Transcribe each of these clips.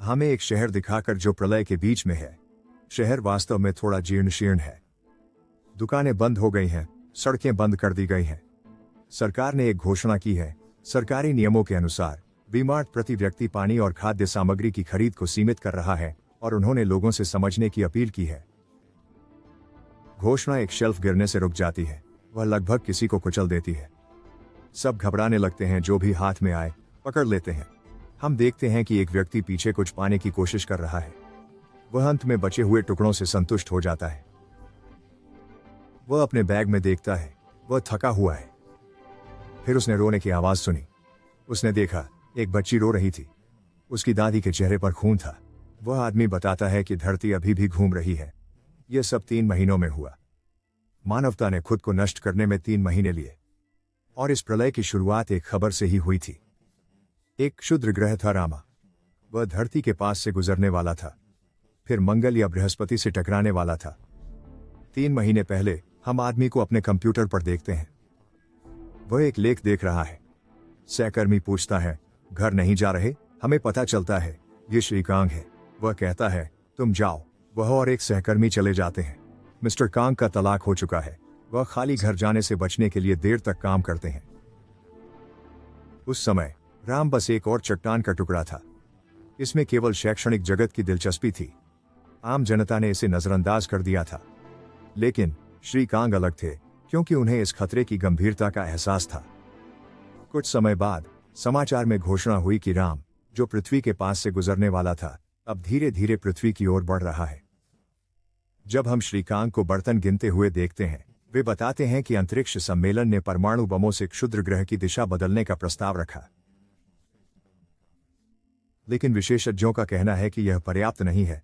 हमें एक शहर दिखाकर जो प्रलय के बीच में है। शहर वास्तव में थोड़ा जीर्ण शीर्ण है। दुकानें बंद हो गई हैं, सड़कें बंद कर दी गई हैं। सरकार ने एक घोषणा की है। सरकारी नियमों के अनुसार वी-मार्ट प्रति व्यक्ति पानी और खाद्य सामग्री की खरीद को सीमित कर रहा है और उन्होंने लोगों से समझने की अपील की है। घोषणा एक शेल्फ गिरने से रुक जाती है, वह लगभग किसी को कुचल देती है। सब घबराने लगते हैं, जो भी हाथ में आए पकड़ लेते हैं। हम देखते हैं कि एक व्यक्ति पीछे कुछ पाने की कोशिश कर रहा है। वह अंत में बचे हुए टुकड़ों से संतुष्ट हो जाता है। वह अपने बैग में देखता है, वह थका हुआ है। फिर उसने रोने की आवाज सुनी। उसने देखा एक बच्ची रो रही थी। उसकी दादी के चेहरे पर खून था। वह आदमी बताता है कि धरती अभी भी घूम रही है। यह सब 3 महीनों में हुआ। मानवता ने खुद को नष्ट करने में 3 महीने लिए। और इस प्रलय की शुरुआत एक खबर से ही हुई थी। एक क्षुद्र ग्रह था रामा। वह धरती के पास से गुजरने वाला था, फिर मंगल या बृहस्पति से टकराने वाला था। 3 महीने पहले हम आदमी को अपने कंप्यूटर पर देखते हैं। वह एक लेख देख रहा है। सहकर्मी पूछता है, घर नहीं जा रहे? हमें पता चलता है ये श्री कांग है। वह कहता है, तुम जाओ। वह और एक सहकर्मी चले जाते हैं। मिस्टर कांग का तलाक हो चुका है। वह खाली घर जाने से बचने के लिए देर तक काम करते हैं। उस समय राम बस एक और चट्टान का टुकड़ा था। इसमें केवल शैक्षणिक जगत की दिलचस्पी थी। आम जनता ने इसे नजरअंदाज कर दिया था। लेकिन श्री कांग अलग थे, क्योंकि उन्हें इस खतरे की गंभीरता का एहसास था। कुछ समय बाद समाचार में घोषणा हुई कि राम, जो पृथ्वी के पास से गुजरने वाला था, अब धीरे धीरे पृथ्वी की ओर बढ़ रहा है। जब हम श्री कांग को बर्तन गिनते हुए देखते हैं, वे बताते हैं कि अंतरिक्ष सम्मेलन ने परमाणु बमों से क्षुद्र ग्रह की दिशा बदलने का प्रस्ताव रखा। लेकिन विशेषज्ञों का कहना है कि यह पर्याप्त नहीं है।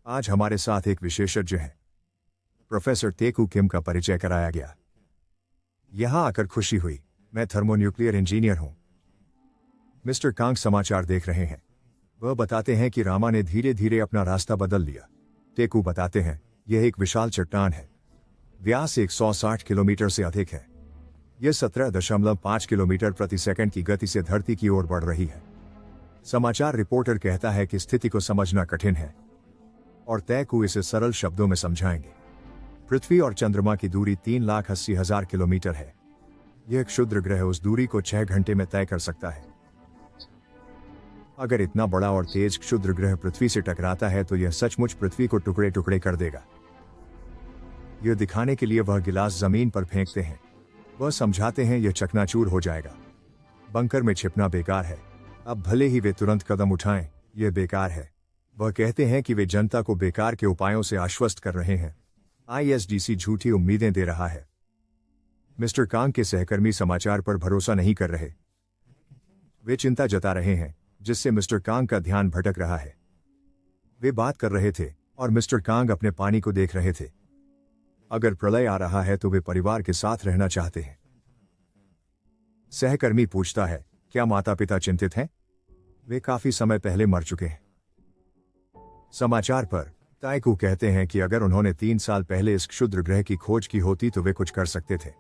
आज हमारे साथ एक विशेषज्ञ है। प्रोफेसर तेकू किम का परिचय कराया गया। यहां आकर खुशी हुई। मैं थर्मोन्यूक्लियर इंजीनियर हूं। मिस्टर कांग समाचार देख रहे हैं। वह बताते हैं कि रामा ने धीरे धीरे अपना रास्ता बदल लिया। तेकू बताते हैं, यह एक विशाल चट्टान है। व्यास 160 किलोमीटर से अधिक है। यह 17.5 किलोमीटर प्रति सेकंड की गति से धरती की ओर बढ़ रही है। समाचार रिपोर्टर कहता है कि स्थिति को समझना कठिन है और तेकू इसे सरल शब्दों में समझाएंगे। पृथ्वी और चंद्रमा की दूरी 3,80,000 किलोमीटर है। यह क्षुद्र ग्रह उस दूरी को 6 घंटे में तय कर सकता है। अगर इतना बड़ा और तेज क्षुद्र ग्रह पृथ्वी से टकराता है तो यह सचमुच पृथ्वी को टुकड़े टुकड़े कर देगा। यह दिखाने के लिए वह गिलास जमीन पर फेंकते हैं। वह समझाते हैं यह चकनाचूर हो जाएगा। बंकर में छिपना बेकार है। अब भले ही वे तुरंत कदम उठाएं, यह बेकार है। वह कहते हैं कि वे जनता को बेकार के उपायों से आश्वस्त कर रहे हैं। ISDC झूठी उम्मीदें दे रहा है। मिस्टर कांग के सहकर्मी समाचार पर भरोसा नहीं कर रहे। वे चिंता जता रहे हैं, जिससे मिस्टर कांग का ध्यान भटक रहा है। वे बात कर रहे थे और मिस्टर कांग अपने पानी को देख रहे थे। अगर प्रलय आ रहा है तो वे परिवार के साथ रहना चाहते हैं। सहकर्मी पूछता है, क्या माता पिता चिंतित हैं? वे काफी समय पहले मर चुके हैं। समाचार पर ताइकू कहते हैं कि अगर उन्होंने 3 साल पहले इस क्षुद्र ग्रह की खोज की होती तो वे कुछ कर सकते थे।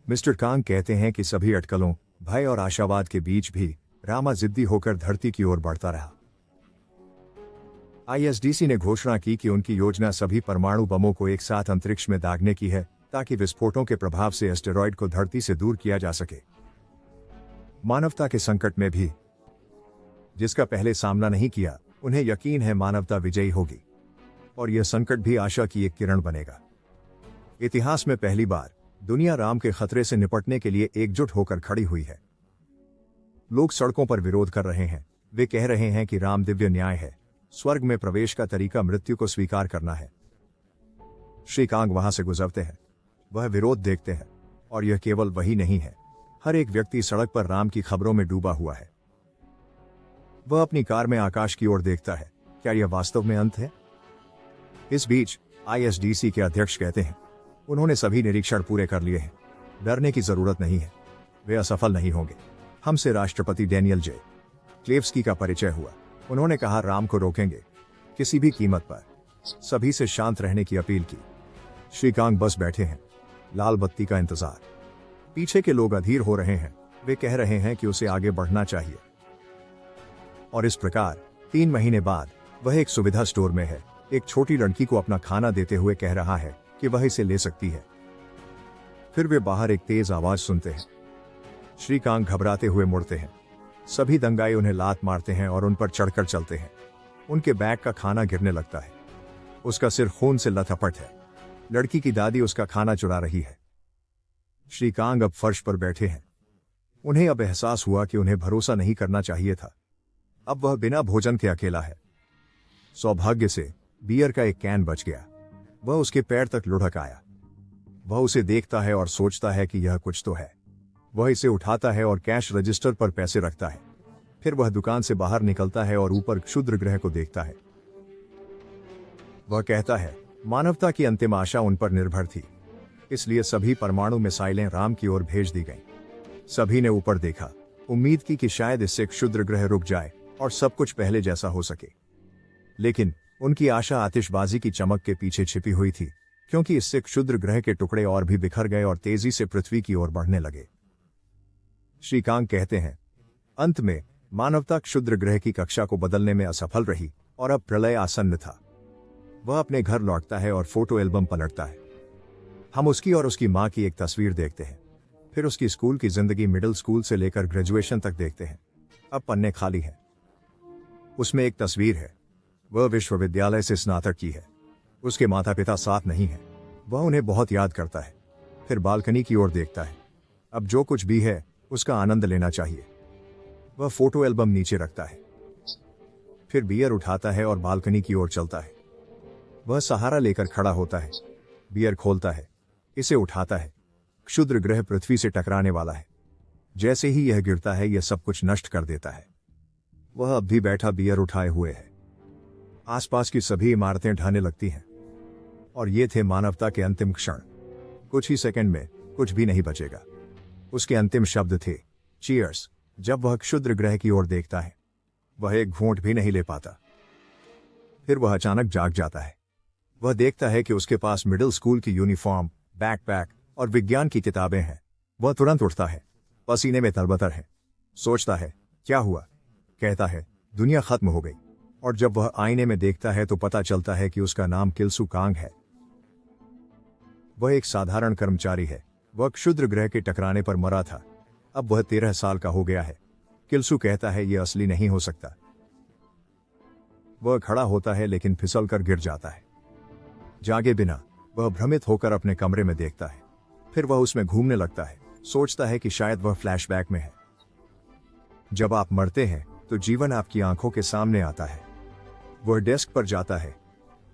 मिस्टर कांग कहते हैं कि सभी अटकलों, भय और आशावाद के बीच भी रामा जिद्दी होकर धरती की ओर बढ़ता रहा। ISDC ने घोषणा की कि उनकी योजना सभी परमाणु बमों को एक साथ अंतरिक्ष में दागने की है, ताकि विस्फोटों के प्रभाव से एस्टेरॉयड को धरती से दूर किया जा सके। मानवता के संकट में भी जिसका पहले सामना नहीं किया, उन्हें यकीन है मानवता विजयी होगी और यह संकट भी आशा की एक किरण बनेगा। इतिहास में पहली बार दुनिया राम के खतरे से निपटने के लिए एकजुट होकर खड़ी हुई है। लोग सड़कों पर विरोध कर रहे हैं। वे कह रहे हैं कि राम दिव्य न्याय है। स्वर्ग में प्रवेश का तरीका मृत्यु को स्वीकार करना है। श्री कांग वहां से गुजरते हैं। वह विरोध देखते हैं और यह केवल वही नहीं है। हर एक व्यक्ति सड़क पर राम की खबरों में डूबा हुआ है। वह अपनी कार में आकाश की ओर देखता है। क्या यह वास्तव में अंत है? इस बीच ISDC के अध्यक्ष कहते हैं, उन्होंने सभी निरीक्षण पूरे कर लिए हैं। डरने की जरूरत नहीं है। वे असफल नहीं होंगे। हमसे राष्ट्रपति डेनियल जे क्लेव्स्की का परिचय हुआ। उन्होंने कहा राम को रोकेंगे, किसी भी कीमत पर। सभी से शांत रहने की अपील की। श्री कांग बस बैठे हैं। लाल बत्ती का इंतजार। पीछे के लोग अधीर हो रहे हैं। वे कह रहे हैं कि उसे आगे बढ़ना चाहिए। और इस प्रकार 3 महीने बाद वह एक सुविधा स्टोर में है, एक छोटी लड़की को अपना खाना देते हुए कह रहा है कि वह इसे ले सकती है। फिर वे बाहर एक तेज आवाज सुनते हैं। श्रीकांत घबराते हुए मुड़ते हैं। सभी दंगाई उन्हें लात मारते हैं और उन पर चढ़कर चलते हैं। उनके बैग का खाना गिरने लगता है। उसका सिर खून से लथपथ है। लड़की की दादी उसका खाना चुरा रही है। श्रीकांत अब फर्श पर बैठे हैं। उन्हें अब एहसास हुआ कि उन्हें भरोसा नहीं करना चाहिए था। अब वह बिना भोजन के अकेला है। सौभाग्य से बियर का एक कैन बच गया। वह उसके पैर तक लुढ़क आया। वह उसे देखता है और सोचता है कि यह कुछ तो है। वह इसे उठाता है और कैश रजिस्टर पर पैसे रखता है। फिर वह दुकान से बाहर निकलता है और ऊपर क्षुद्र ग्रह को देखता है। वह कहता है, मानवता की अंतिम आशा उन पर निर्भर थी, इसलिए सभी परमाणु मिसाइलें राम की ओर भेज दी गईं। सभी ने ऊपर देखा, उम्मीद की कि शायद इससे क्षुद्र ग्रह रुक जाए और सब कुछ पहले जैसा हो सके। लेकिन उनकी आशा आतिशबाजी की चमक के पीछे छिपी हुई थी, क्योंकि इससे क्षुद्र ग्रह के टुकड़े और भी बिखर गए और तेजी से पृथ्वी की ओर बढ़ने लगे। श्रीकांत कहते हैं, अंत में मानवता क्षुद्र ग्रह की कक्षा को बदलने में असफल रही और अब प्रलय आसन्न था। वह अपने घर लौटता है और फोटो एल्बम पलटता है। हम उसकी और उसकी मां की एक तस्वीर देखते हैं। फिर उसकी स्कूल की जिंदगी, मिडिल स्कूल से लेकर ग्रेजुएशन तक देखते हैं। अब पन्ने खाली हैं। उसमें एक तस्वीर है। वह विश्वविद्यालय से स्नातक की है। उसके माता पिता साथ नहीं हैं। वह उन्हें बहुत याद करता है। फिर बालकनी की ओर देखता है। अब जो कुछ भी है उसका आनंद लेना चाहिए। वह फोटो एल्बम नीचे रखता है। फिर बियर उठाता है और बालकनी की ओर चलता है। वह सहारा लेकर खड़ा होता है। बियर खोलता है, इसे उठाता है। क्षुद्र ग्रह पृथ्वी से टकराने वाला है। जैसे ही यह गिरता है, यह सब कुछ नष्ट कर देता है। वह अब भी बैठा बियर उठाए हुए है। आसपास की सभी इमारतें ढहने लगती हैं। और ये थे मानवता के अंतिम क्षण। कुछ ही सेकंड में कुछ भी नहीं बचेगा। उसके अंतिम शब्द थे, चीयर्स। जब वह क्षुद्र ग्रह की ओर देखता है, वह एक घूंट भी नहीं ले पाता। फिर वह अचानक जाग जाता है। वह देखता है कि उसके पास मिडिल स्कूल की यूनिफॉर्म, बैकपैक और विज्ञान की किताबें हैं। वह तुरंत उठता है, पसीने में तरबतर है। सोचता है, क्या हुआ? कहता है, दुनिया खत्म हो गई। और जब वह आईने में देखता है तो पता चलता है कि उसका नाम किल्सू कांग है। वह एक साधारण कर्मचारी है। वह क्षुद्र ग्रह के टकराने पर मरा था। अब वह 13 साल का हो गया है। किल्सू कहता है, यह असली नहीं हो सकता। वह खड़ा होता है लेकिन फिसल कर गिर जाता है। जागे बिना वह भ्रमित होकर अपने कमरे में देखता है। फिर वह उसमें घूमने लगता है। सोचता है कि शायद वह फ्लैशबैक में है। जब आप मरते हैं तो जीवन आपकी आंखों के सामने आता है। वह डेस्क पर जाता है।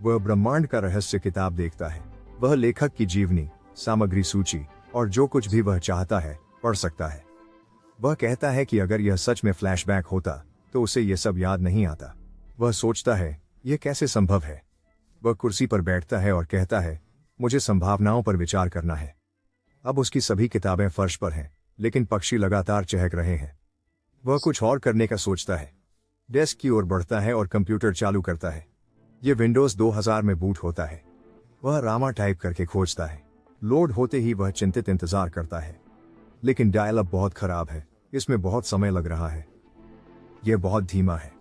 वह ब्रह्मांड का रहस्य किताब देखता है। वह लेखक की जीवनी, सामग्री सूची और जो कुछ भी वह चाहता है पढ़ सकता है। वह कहता है कि अगर यह सच में फ्लैशबैक होता तो उसे यह सब याद नहीं आता। वह सोचता है, यह कैसे संभव है? वह कुर्सी पर बैठता है और कहता है, मुझे संभावनाओं पर विचार करना है। अब उसकी सभी किताबें फर्श पर हैं, लेकिन पक्षी लगातार चहक रहे हैं। वह कुछ और करने का सोचता है। डेस्क की ओर बढ़ता है और कंप्यूटर चालू करता है। यह विंडोज 2000 में बूट होता है। वह रामा टाइप करके खोजता है। लोड होते ही वह चिंतित इंतजार करता है, लेकिन डायल अप बहुत खराब है। इसमें बहुत समय लग रहा है। यह बहुत धीमा है।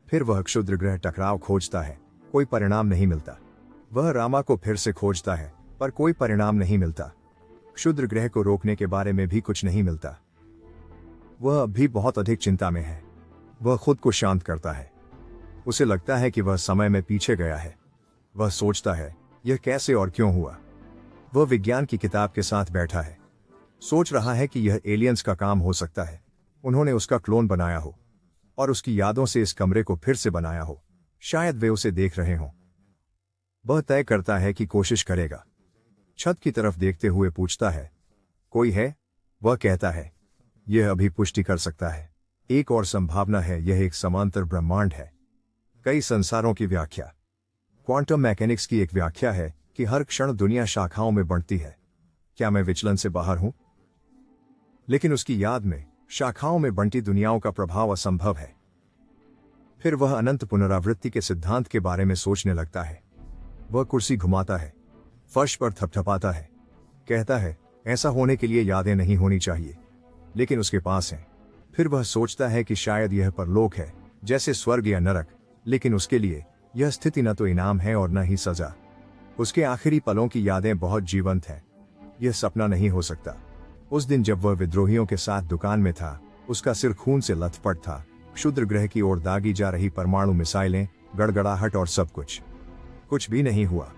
फिर वह क्षुद्र ग्रह टकराव खोजता है। कोई परिणाम नहीं मिलता। वह रामा को फिर से खोजता है, पर कोई परिणाम नहीं मिलता। क्षुद्र ग्रह को रोकने के बारे में भी कुछ नहीं मिलता। वह अब भी बहुत अधिक चिंता में है। वह खुद को शांत करता है। उसे लगता है कि वह समय में पीछे गया है। वह सोचता है, यह कैसे और क्यों हुआ? वह विज्ञान की किताब के साथ बैठा है। सोच रहा है कि यह एलियंस का काम हो सकता है। उन्होंने उसका क्लोन बनाया हो और उसकी यादों से इस कमरे को फिर से बनाया हो। शायद वे उसे देख रहे हों। वह तय करता है कि कोशिश करेगा। छत की तरफ देखते हुए पूछता है, कोई है? वह कहता है, यह अभी पुष्टि कर सकता है। एक और संभावना है, यह एक समांतर ब्रह्मांड है। कई संसारों की व्याख्या। क्वांटम मैकेनिक्स की एक व्याख्या है कि हर क्षण दुनिया शाखाओं में बढ़ती है। क्या मैं विचलन से बाहर हूं? लेकिन उसकी याद में शाखाओं में बंटी दुनियाओं का प्रभाव असंभव है। फिर वह अनंत पुनरावृत्ति के सिद्धांत के बारे में सोचने लगता है। वह कुर्सी घुमाता है, फर्श पर थपथपाता है, कहता है, ऐसा होने के लिए यादें नहीं होनी चाहिए, लेकिन उसके पास हैं। फिर वह सोचता है कि शायद यह परलोक है, जैसे स्वर्ग या नरक, लेकिन उसके लिए यह स्थिति न तो इनाम है और न ही सजा। उसके आखिरी पलों की यादें बहुत जीवंत हैं। यह सपना नहीं हो सकता। उस दिन जब वह विद्रोहियों के साथ दुकान में था, उसका सिर खून से लथपथ था। क्षुद्र ग्रह की ओर दागी जा रही परमाणु मिसाइलें, गड़गड़ाहट और सब कुछ भी नहीं हुआ।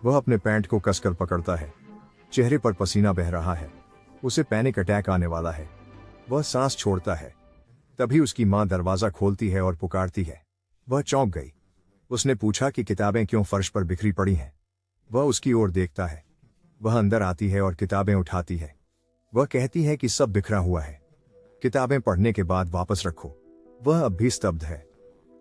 वह अपने पैंट को कसकर पकड़ता है। चेहरे पर पसीना बह रहा है। उसे पैनिक अटैक आने वाला है। वह सांस छोड़ता है। तभी उसकी मां दरवाजा खोलती है और पुकारती है। वह चौंक गई। उसने पूछा कि किताबें क्यों फर्श पर बिखरी पड़ी हैं। वह उसकी ओर देखता है। वह अंदर आती है और किताबें उठाती है। वह कहती है कि सब बिखरा हुआ है, किताबें पढ़ने के बाद वापस रखो। वह अब भी स्तब्ध है।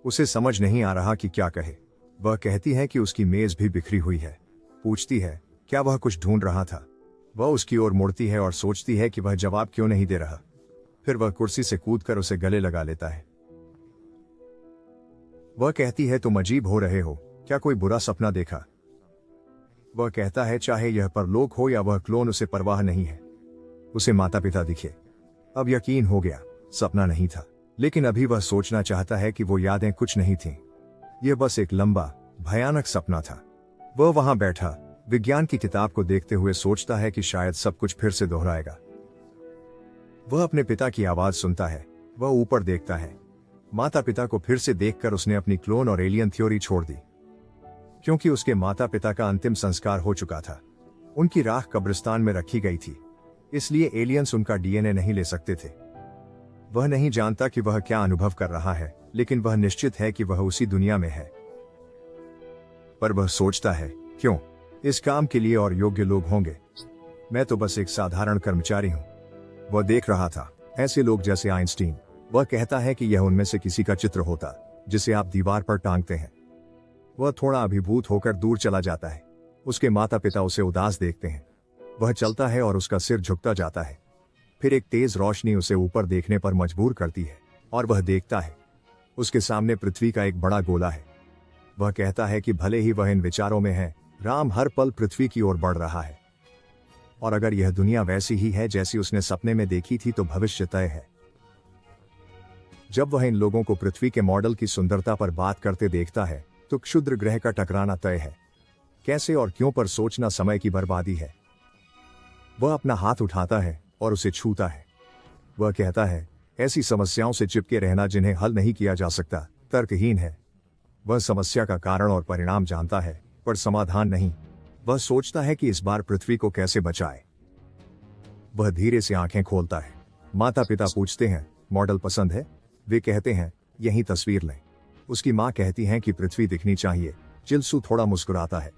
उसे समझ नहीं आ रहा कि क्या कहे। वह कहती है कि उसकी मेज भी बिखरी हुई है। पूछती है, क्या वह कुछ ढूंढ रहा था? वह उसकी ओर मुड़ती है और सोचती है कि वह जवाब क्यों नहीं दे रहा। फिर वह कुर्सी से कूदकर उसे गले लगा लेता है। वह कहती है, तुम अजीब हो रहे हो, क्या कोई बुरा सपना देखा? वह कहता है, चाहे यह परलोक हो या वह क्लोन, उसे परवाह नहीं है। उसे माता पिता दिखे। अब यकीन हो गया, सपना नहीं था। लेकिन अभी वह सोचना चाहता है कि वो यादें कुछ नहीं थीं। यह बस एक लंबा, भयानक सपना था। वह वहां बैठा, विज्ञान की किताब को देखते हुए सोचता है कि शायद सब कुछ फिर से दोहराएगा। वह अपने पिता की आवाज सुनता है। वह ऊपर देखता है। माता पिता को फिर से देखकर उसने अपनी क्लोन और एलियन थ्योरी छोड़ दी, क्योंकि उसके माता पिता का अंतिम संस्कार हो चुका था। उनकी राख कब्रिस्तान में रखी गई थी, इसलिए एलियंस उनका डीएनए नहीं ले सकते थे। वह नहीं जानता कि वह क्या अनुभव कर रहा है, लेकिन वह निश्चित है कि वह उसी दुनिया में है। पर वह सोचता है, क्यों? इस काम के लिए और योग्य लोग होंगे। मैं तो बस एक साधारण कर्मचारी हूं। वह देख रहा था ऐसे लोग जैसे आइंस्टीन। वह कहता है कि यह उनमें से किसी का चित्र होता, जिसे आप दीवार पर टांगते हैं। वह थोड़ा अभिभूत होकर दूर चला जाता है। उसके माता पिता उसे उदास देखते हैं। वह चलता है और उसका सिर झुकता जाता है। फिर एक तेज रोशनी उसे ऊपर देखने पर मजबूर करती है और वह देखता है उसके सामने पृथ्वी का एक बड़ा गोला है। वह कहता है कि भले ही वह इन विचारों में है, राम हर पल पृथ्वी की ओर बढ़ रहा है। और अगर यह दुनिया वैसी ही है जैसी उसने सपने में देखी थी, तो भविष्य तय है। जब वह इन लोगों को पृथ्वी के मॉडल की सुंदरता पर बात करते देखता है, तो क्षुद्र ग्रह का टकराना तय है। कैसे और क्यों पर सोचना समय की बर्बादी है। वह अपना हाथ उठाता है और उसे छूता है। वह कहता है, ऐसी समस्याओं से चिपके रहना जिन्हें हल नहीं किया जा सकता, तर्कहीन है। वह समस्या का कारण और परिणाम जानता है, पर समाधान नहीं। वह सोचता है कि इस बार पृथ्वी को कैसे बचाए। वह धीरे से आंखें खोलता है। माता पिता पूछते हैं, मॉडल पसंद है? वे कहते हैं, यही तस्वीर लें। उसकी मां कहती हैं कि पृथ्वी दिखनी चाहिए। चिल्सू थोड़ा मुस्कुराता है।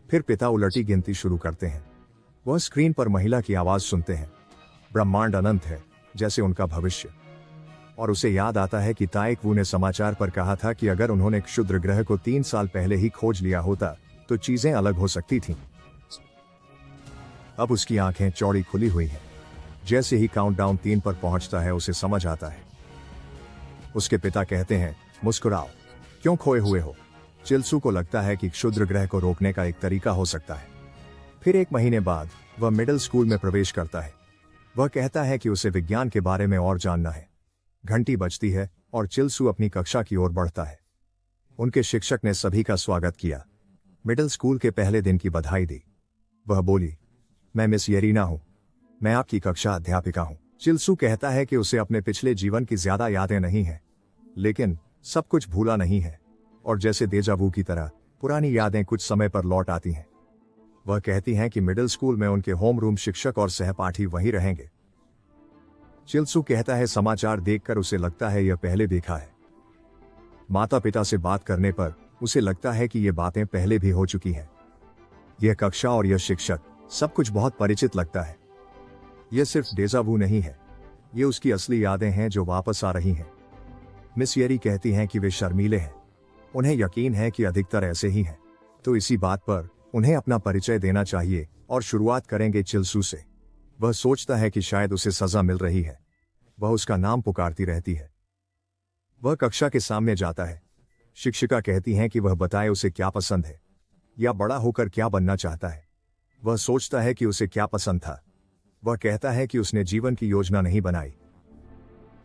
फिर पिता उलटी गिनती शुरू करते हैं। वह स्क्रीन पर महिला की आवाज सुनते हैं। ब्रह्मांड अनंत है, जैसे उनका भविष्य। और उसे याद आता है कि ताइक वू ने समाचार पर कहा था कि अगर उन्होंने क्षुद्र ग्रह को 3 साल पहले ही खोज लिया होता, तो चीजें अलग हो सकती थीं। अब उसकी आंखें चौड़ी खुली हुई हैं। जैसे ही काउंटडाउन 3 पर पहुंचता है, उसे समझ आता है। उसके पिता कहते हैं, मुस्कुराओ, क्यों खोए हुए हो? चिल्सू को लगता है कि क्षुद्र ग्रह को रोकने का एक तरीका हो सकता है। फिर 1 महीने बाद वह मिडिल स्कूल में प्रवेश करता है। वह कहता है कि उसे विज्ञान के बारे में और जानना है। घंटी बजती है और चिल्सू अपनी कक्षा की ओर बढ़ता है। उनके शिक्षक ने सभी का स्वागत किया। मिडिल स्कूल के पहले दिन की बधाई दी। वह बोली, मैं मिस येरीना हूं। मैं आपकी कक्षा अध्यापिका हूं। चिल्सू कहता है कि उसे अपने पिछले जीवन की ज्यादा यादें नहीं है, लेकिन सब कुछ भूला नहीं है। और जैसे देजावू की तरह पुरानी यादें कुछ समय पर लौट आती हैं। वह कहती हैं कि मिडिल स्कूल में उनके होमरूम शिक्षक और सहपाठी वहीं रहेंगे। चिल्सू कहता है, समाचार देखकर उसे लगता है यह पहले देखा है। माता पिता से बात करने पर उसे लगता है कि ये बातें पहले भी हो चुकी हैं। यह कक्षा और यह शिक्षक, सब कुछ बहुत परिचित लगता है। यह सिर्फ डेजावू नहीं है, ये उसकी असली यादें हैं जो वापस आ रही हैं। मिस येरी कहती हैं कि वे शर्मीले हैं। उन्हें यकीन है कि अधिकतर ऐसे ही हैं, तो इसी बात पर उन्हें अपना परिचय देना चाहिए और शुरुआत करेंगे चिल्सू से। वह सोचता है कि शायद उसे सजा मिल रही है। वह उसका नाम पुकारती रहती है। वह कक्षा के सामने जाता है। शिक्षिका कहती हैं कि वह बताए उसे क्या पसंद है या बड़ा होकर क्या बनना चाहता है। वह सोचता है कि उसे क्या पसंद था। वह कहता है कि उसने जीवन की योजना नहीं बनाई।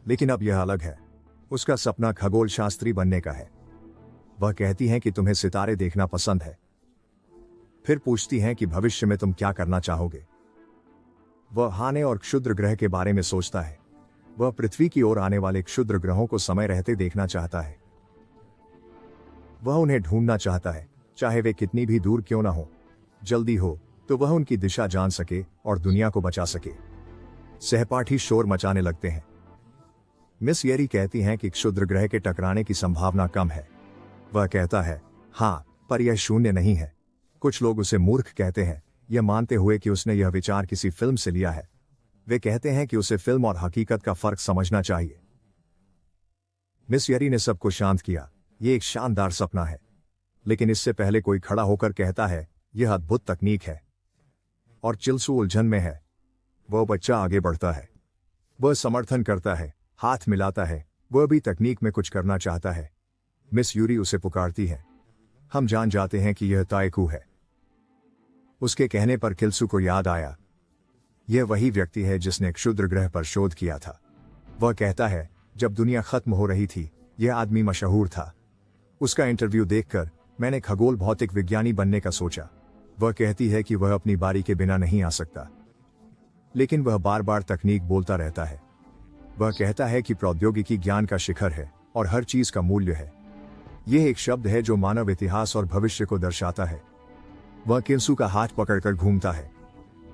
लेकिन अब यह अलग है। उसका सपना खगोल शास्त्री बनने का है। वह कहती हैं कि तुम्हें सितारे देखना पसंद है। फिर पूछती हैं कि भविष्य में तुम क्या करना चाहोगे। वह हाने और क्षुद्र ग्रह के बारे में सोचता है। वह पृथ्वी की ओर आने वाले क्षुद्र ग्रहों को समय रहते देखना चाहता है। वह उन्हें ढूंढना चाहता है, चाहे वे कितनी भी दूर क्यों ना हो। जल्दी हो तो वह उनकी दिशा जान सके और दुनिया को बचा सके। सहपाठी शोर मचाने लगते हैं। मिस येरी कहती हैं कि क्षुद्र ग्रह के टकराने की संभावना कम है। वह कहता है, हाँ, पर यह शून्य नहीं है। कुछ लोग उसे मूर्ख कहते हैं, यह मानते हुए कि उसने यह विचार किसी फिल्म से लिया है। वे कहते हैं कि उसे फिल्म और हकीकत का फर्क समझना चाहिए। मिस येरी ने सबको शांत किया। यह एक शानदार सपना है। लेकिन इससे पहले कोई खड़ा होकर कहता है, यह अद्भुत तकनीक है। और चिल्सू उलझन में है। वह बच्चा आगे बढ़ता है। वह समर्थन करता है, हाथ मिलाता है। वह भी तकनीक में कुछ करना चाहता है। मिस यूरी उसे पुकारती है। हम जान जाते हैं कि यह ताइकू है। उसके कहने पर किल्सू को याद आया। यह वही व्यक्ति है जिसने क्षुद्र ग्रह पर शोध किया था। वह कहता है, जब दुनिया खत्म हो रही थी, यह आदमी मशहूर था। उसका इंटरव्यू देखकर मैंने खगोल भौतिक विज्ञानी बनने का सोचा। वह कहती है कि वह अपनी बारी के बिना नहीं आ सकता, लेकिन वह बार बार तकनीक बोलता रहता है। वह कहता है कि प्रौद्योगिकी ज्ञान का शिखर है और हर चीज का मूल्य है। यह एक शब्द है जो मानव इतिहास और भविष्य को दर्शाता है। वह किल्सू का हाथ पकड़कर घूमता है।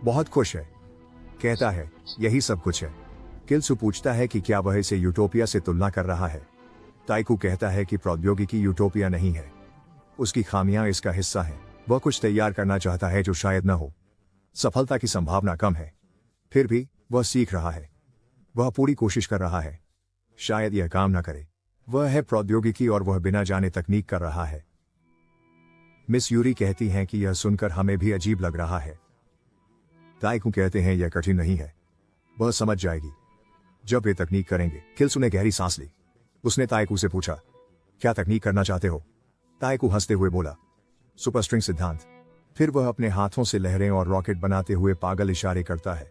बहुत खुश है। कहता है, यही सब कुछ है। किल्सू पूछता है कि क्या वह इसे यूटोपिया से तुलना कर रहा है। ताइकू कहता है कि प्रौद्योगिकी यूटोपिया नहीं है, उसकी खामियां इसका हिस्सा हैं। वह कुछ तैयार करना चाहता है जो शायद न हो। सफलता की संभावना कम है, फिर भी वह सीख रहा है। वह पूरी कोशिश कर रहा है। शायद यह काम न करे। वह है प्रौद्योगिकी और वह बिना जाने तकनीक कर रहा है। मिस यूरी कहती हैं कि यह सुनकर हमें भी अजीब लग रहा है। ताइकू कहते हैं, यह कठिन नहीं है, वह समझ जाएगी जब वे तकनीक करेंगे। किल्सू ने गहरी सांस ली। उसने ताइकू से पूछा, क्या तकनीक करना चाहते हो? ताइकू हंसते हुए बोला, सुपरस्ट्रिंग सिद्धांत। फिर वह अपने हाथों से लहरें और रॉकेट बनाते हुए पागल इशारे करता है।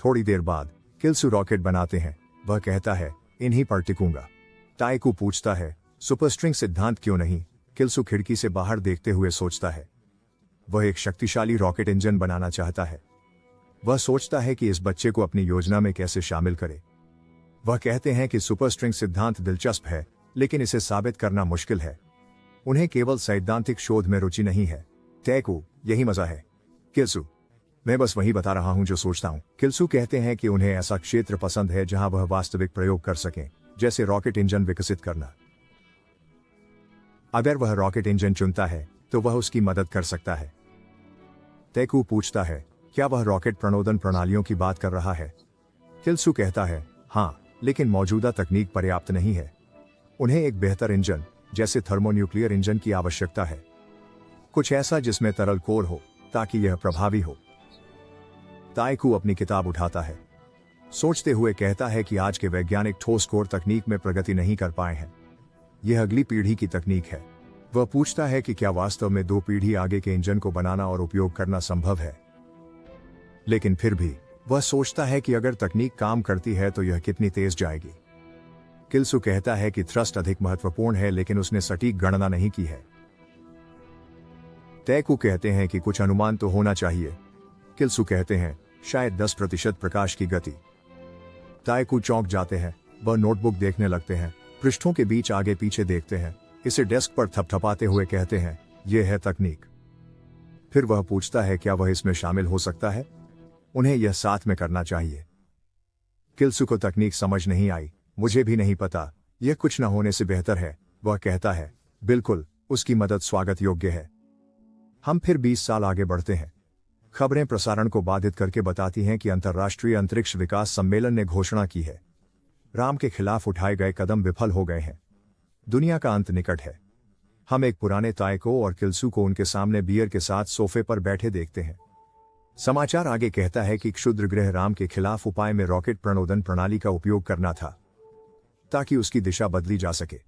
थोड़ी देर बाद किल्सू रॉकेट बनाते हैं। वह कहता है, इन्हीं पर टिकूंगा। ताइकू पूछता है, सुपरस्ट्रिंग सिद्धांत क्यों नहीं? किल्सू खिड़की से बाहर देखते हुए सोचता है। वह एक शक्तिशाली रॉकेट इंजन बनाना चाहता है। वह सोचता है कि इस बच्चे को अपनी योजना में कैसे शामिल करे। वह कहते हैं कि सुपरस्ट्रिंग सिद्धांत दिलचस्प है, लेकिन इसे साबित करना मुश्किल है। उन्हें केवल सैद्धांतिक शोध में रुचि नहीं है। ताइकू, यही मजा है। किल्सू, मैं बस वही बता रहा हूं जो सोचता हूं। किल्सू कहते हैं कि उन्हें ऐसा क्षेत्र पसंद है जहां वह वास्तविक प्रयोग कर सकें, जैसे रॉकेट इंजन विकसित करना। अगर वह रॉकेट इंजन चुनता है तो वह उसकी मदद कर सकता है। ताइकू पूछता है, क्या वह रॉकेट प्रणोदन प्रणालियों की बात कर रहा है? किल्सू कहता है, हाँ, लेकिन मौजूदा तकनीक पर्याप्त नहीं है। उन्हें एक बेहतर इंजन, जैसे थर्मोन्यूक्लियर इंजन की आवश्यकता है। कुछ ऐसा जिसमें तरल कोर हो ताकि यह प्रभावी हो। ताइकू अपनी किताब उठाता है। सोचते हुए कहता है कि आज के वैज्ञानिक ठोस कोर तकनीक में प्रगति नहीं कर पाए हैं। यह अगली पीढ़ी की तकनीक है। वह पूछता है कि क्या वास्तव में 2 पीढ़ी आगे के इंजन को बनाना और उपयोग करना संभव है। लेकिन फिर भी वह सोचता है कि अगर तकनीक काम करती है तो यह कितनी तेज जाएगी। किल्सू कहता है कि थ्रस्ट अधिक महत्वपूर्ण है, लेकिन उसने सटीक गणना नहीं की है। ताइकू कहते हैं कि कुछ अनुमान तो होना चाहिए। किल्सू कहते हैं, शायद 10% प्रकाश की गति। ताइकू चौंक जाते हैं। वह नोटबुक देखने लगते हैं, पृष्ठों के बीच आगे पीछे देखते हैं, इसे डेस्क पर थपथपाते हुए कहते हैं, यह है तकनीक। फिर वह पूछता है, क्या वह इसमें शामिल हो सकता है? उन्हें यह साथ में करना चाहिए। किल्सू को तकनीक समझ नहीं आई। मुझे भी नहीं पता, यह कुछ न होने से बेहतर है। वह कहता है, बिल्कुल, उसकी मदद स्वागत योग्य है। हम फिर 20 साल आगे बढ़ते हैं। खबरें प्रसारण को बाधित करके बताती हैं कि अंतर्राष्ट्रीय अंतरिक्ष विकास सम्मेलन ने घोषणा की है, राम के खिलाफ उठाए गए कदम विफल हो गए हैं। दुनिया का अंत निकट है। हम एक पुराने ताइको और किल्सू को उनके सामने बियर के साथ सोफे पर बैठे देखते हैं। समाचार आगे कहता है कि क्षुद्र ग्रह राम के खिलाफ उपाय में रॉकेट प्रणोदन प्रणाली का उपयोग करना था, ताकि उसकी दिशा बदली जा सके।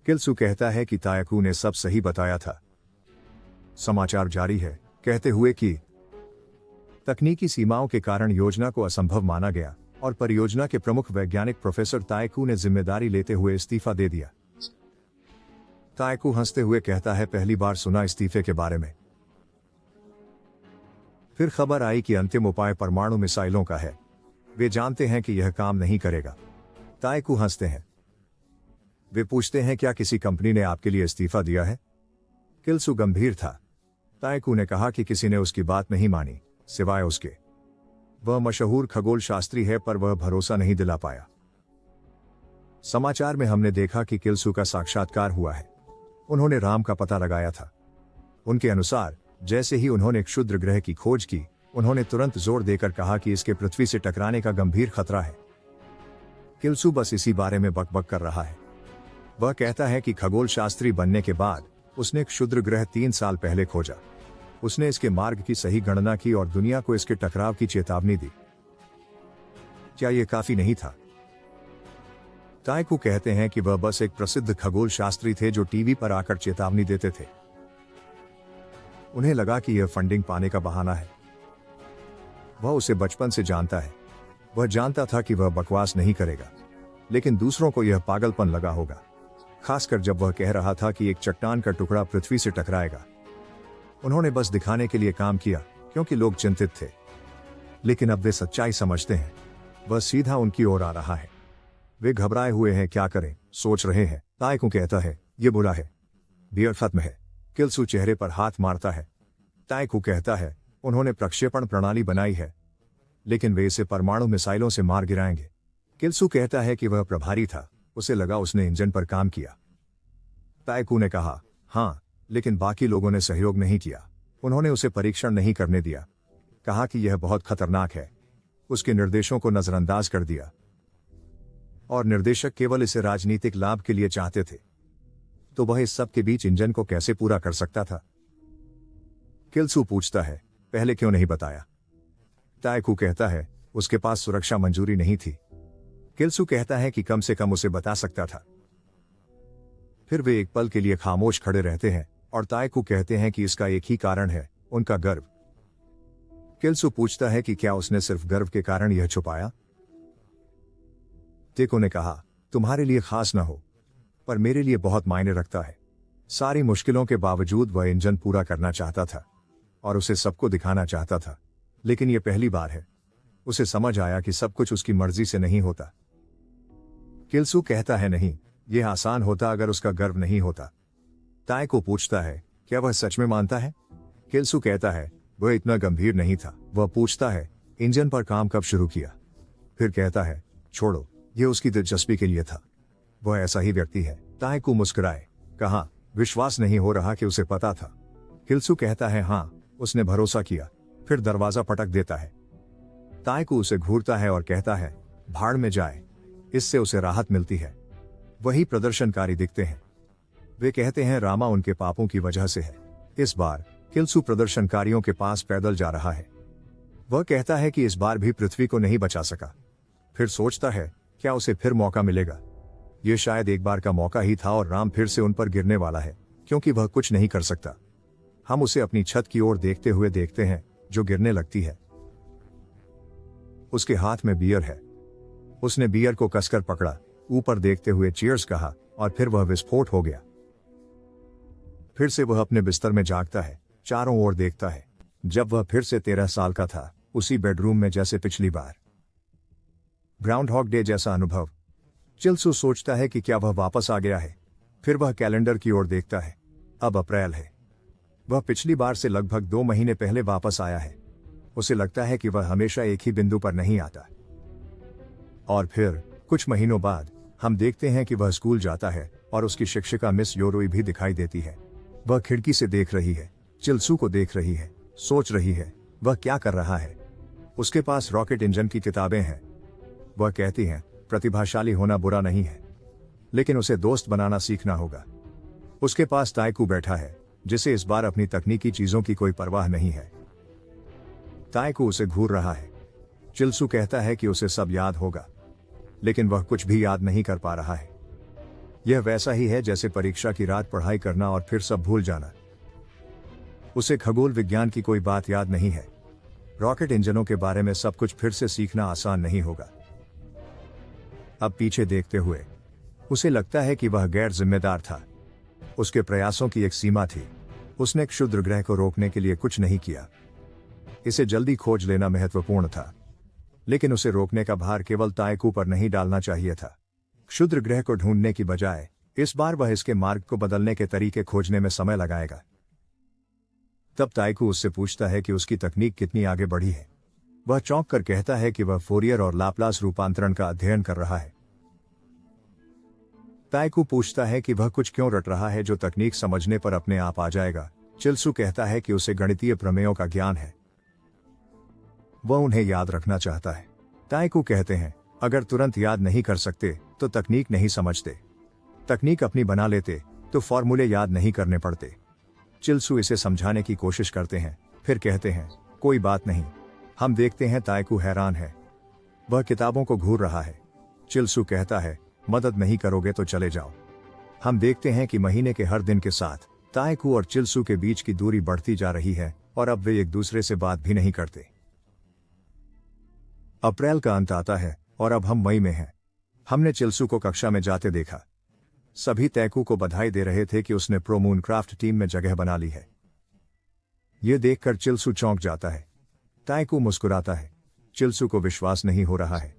किल्सू कहता है कि ताइको ने सब सही बताया था। समाचार जारी है, कहते हुए कि तकनीकी सीमाओं के कारण योजना को असंभव माना गया, और परियोजना के प्रमुख वैज्ञानिक प्रोफेसर ताएकू ने जिम्मेदारी लेते हुए इस्तीफा दे दिया। ताएकू हंसते हुए कहता है, पहली बार सुना इस्तीफे के बारे में। फिर खबर आई कि अंतिम उपाय परमाणु मिसाइलों का है। वे जानते हैं कि यह काम नहीं करेगा। ताएकू हंसते हैं। वे पूछते हैं, क्या किसी कंपनी ने आपके लिए इस्तीफा दिया है? किल्सू गंभीर था। ताएकू ने कहा कि किसी ने उसकी बात नहीं मानी, सिवाय उसके। वह मशहूर खगोल शास्त्री है, पर वह भरोसा नहीं दिला पाया। समाचार में हमने देखा कि किल्सू का साक्षात्कार हुआ है। उन्होंने राम का पता लगाया था। उनके अनुसार जैसे ही उन्होंने क्षुद्र ग्रह की खोज की, उन्होंने तुरंत जोर देकर कहा कि इसके पृथ्वी से टकराने का गंभीर खतरा है। किल्सू बस इसी बारे में बकबक कर रहा है। वह कहता है कि खगोल शास्त्री बनने के बाद उसने क्षुद्र ग्रह 3 साल पहले खोजा। उसने इसके मार्ग की सही गणना की और दुनिया को इसके टकराव की चेतावनी दी। क्या यह काफी नहीं था? ताएकू कहते हैं कि वह बस एक प्रसिद्ध खगोल शास्त्री थे जो टीवी पर आकर चेतावनी देते थे। उन्हें लगा कि यह फंडिंग पाने का बहाना है। वह उसे बचपन से जानता है। वह जानता था कि वह बकवास नहीं करेगा, लेकिन दूसरों को यह पागलपन लगा होगा, खासकर जब वह कह रहा था कि एक चट्टान का टुकड़ा पृथ्वी से टकराएगा। उन्होंने बस दिखाने के लिए काम किया, क्योंकि लोग चिंतित थे। लेकिन अब वे सच्चाई समझते हैं। वह सीधा उनकी ओर आ रहा है। वे घबराए हुए हैं, क्या करें, सोच रहे हैं। ताएकू कहता है, यह बुरा है, बियर खत्म है। किल्सू चेहरे पर हाथ मारता है। ताएकू कहता है, उन्होंने प्रक्षेपण प्रणाली बनाई है, लेकिन वे इसे परमाणु मिसाइलों से मार गिराएंगे। किल्सू कहता है कि वह प्रभारी था, उसे लगा उसने इंजन पर काम किया। ताएकू ने कहा, हाँ, लेकिन बाकी लोगों ने सहयोग नहीं किया। उन्होंने उसे परीक्षण नहीं करने दिया, कहा कि यह बहुत खतरनाक है। उसके निर्देशों को नजरअंदाज कर दिया, और निर्देशक केवल इसे राजनीतिक लाभ के लिए चाहते थे। तो वह इस सब के बीच इंजन को कैसे पूरा कर सकता था? किल्सू पूछता है, पहले क्यों नहीं बताया? ताएकू कहता है, उसके पास सुरक्षा मंजूरी नहीं थी। किल्सू कहता है कि कम से कम उसे बता सकता था। फिर वे एक पल के लिए खामोश खड़े रहते हैं और ताएकू कहते हैं कि इसका एक ही कारण है, उनका गर्व। किल्सू पूछता है कि क्या उसने सिर्फ गर्व के कारण यह छुपाया? ताएकू ने कहा, तुम्हारे लिए खास न हो, पर मेरे लिए बहुत मायने रखता है। सारी मुश्किलों के बावजूद वह इंजन पूरा करना चाहता था और उसे सबको दिखाना चाहता था। लेकिन यह पहली बार है। उसे समझ आया कि सब कुछ उसकी मर्जी से नहीं होता। किल्सू कहता है, नहीं, यह आसान होता अगर उसका गर्व नहीं होता। ताएकू पूछता है, क्या वह सच में मानता है? किल्सू कहता है, वह इतना गंभीर नहीं था। वह पूछता है, इंजन पर काम कब शुरू किया? फिर कहता है, छोड़ो, यह उसकी दिलचस्पी के लिए था। वह ऐसा ही व्यक्ति है। ताएकू मुस्कुराए, कहा, विश्वास नहीं हो रहा कि उसे पता था। किल्सू कहता है, हाँ, उसने भरोसा किया। फिर दरवाजा पटक देता है। ताएकू उसे घूरता है और कहता है, भाड़ में जाए। इससे उसे राहत मिलती है। वही प्रदर्शनकारी दिखते हैं। वे कहते हैं रामा उनके पापों की वजह से है। इस बार किल्सू प्रदर्शनकारियों के पास पैदल जा रहा है। वह कहता है कि इस बार भी पृथ्वी को नहीं बचा सका। फिर सोचता है, क्या उसे फिर मौका मिलेगा? यह शायद एक बार का मौका ही था और राम फिर से उन पर गिरने वाला है, क्योंकि वह कुछ नहीं कर सकता। हम उसे अपनी छत की ओर देखते हुए देखते हैं, जो गिरने लगती है। उसके हाथ में बियर है। उसने बियर को कसकर पकड़ा, ऊपर देखते हुए चीयर्स कहा, और फिर वह विस्फोट हो गया। फिर से वह अपने बिस्तर में जागता है, चारों ओर देखता है। जब वह फिर से 13 साल का था, उसी बेडरूम में जैसे पिछली बार। ग्राउंड हॉग डे जैसा अनुभव। किल्सू सोचता है कि क्या वह वापस आ गया है। फिर वह कैलेंडर की ओर देखता है। अब अप्रैल है। वह पिछली बार से लगभग 2 महीने पहले वापस आया है। उसे लगता है कि वह हमेशा एक ही बिंदु पर नहीं आता। और फिर कुछ महीनों बाद हम देखते हैं कि वह स्कूल जाता है और उसकी शिक्षिका मिस योरोई भी दिखाई देती है। वह खिड़की से देख रही है, किल्सू को देख रही है, सोच रही है वह क्या कर रहा है। उसके पास रॉकेट इंजन की किताबें हैं। वह कहती हैं, प्रतिभाशाली होना बुरा नहीं है, लेकिन उसे दोस्त बनाना सीखना होगा। उसके पास ताएकू बैठा है, जिसे इस बार अपनी तकनीकी चीजों की कोई परवाह नहीं है। ताएकू उसे घूर रहा है। किल्सू कहता है कि उसे सब याद होगा, लेकिन वह कुछ भी याद नहीं कर पा रहा है। यह वैसा ही है जैसे परीक्षा की रात पढ़ाई करना और फिर सब भूल जाना। उसे खगोल विज्ञान की कोई बात याद नहीं है। रॉकेट इंजनों के बारे में सब कुछ फिर से सीखना आसान नहीं होगा। अब पीछे देखते हुए उसे लगता है कि वह गैर जिम्मेदार था। उसके प्रयासों की एक सीमा थी। उसने क्षुद्र ग्रह को रोकने के लिए कुछ नहीं किया। इसे जल्दी खोज लेना महत्वपूर्ण था, लेकिन उसे रोकने का भार केवल ताइकू पर नहीं डालना चाहिए था। क्षुद्र ग्रह को ढूंढने की बजाय इस बार वह इसके मार्ग को बदलने के तरीके खोजने में समय लगाएगा। तब ताइकू उससे पूछता है कि उसकी तकनीक कितनी आगे बढ़ी है। वह चौंक कर कहता है कि वह फोरियर और लाप्लास रूपांतरण का अध्ययन कर रहा है। ताइकू पूछता है कि वह कुछ क्यों रट रहा है जो तकनीक समझने पर अपने आप आ जाएगा। चिल्सू कहता है कि उसे गणितीय प्रमेयों का ज्ञान है, वह उन्हें याद रखना चाहता है। ताइकू कहते हैं, अगर तुरंत याद नहीं कर सकते तो तकनीक नहीं समझते। तकनीक अपनी बना लेते तो फॉर्मूले याद नहीं करने पड़ते। चिल्सू इसे समझाने की कोशिश करते हैं, फिर कहते हैं, कोई बात नहीं। हम देखते हैं ताइकू हैरान है। वह किताबों को घूर रहा है। चिल्सू कहता है, मदद नहीं करोगे तो चले जाओ। हम देखते हैं कि महीने के हर दिन के साथ ताइकू और चिल्सू के बीच की दूरी बढ़ती जा रही है और अब वे एक दूसरे से बात भी नहीं करते। अप्रैल का अंत आता है और अब हम मई में हैं। हमने चिल्सू को कक्षा में जाते देखा। सभी ताइकू को बधाई दे रहे थे कि उसने प्रो मूनक्राफ्ट टीम में जगह बना ली है। यह देखकर चिल्सू चौंक जाता है। ताइकू मुस्कुराता है। चिल्सू को विश्वास नहीं हो रहा है।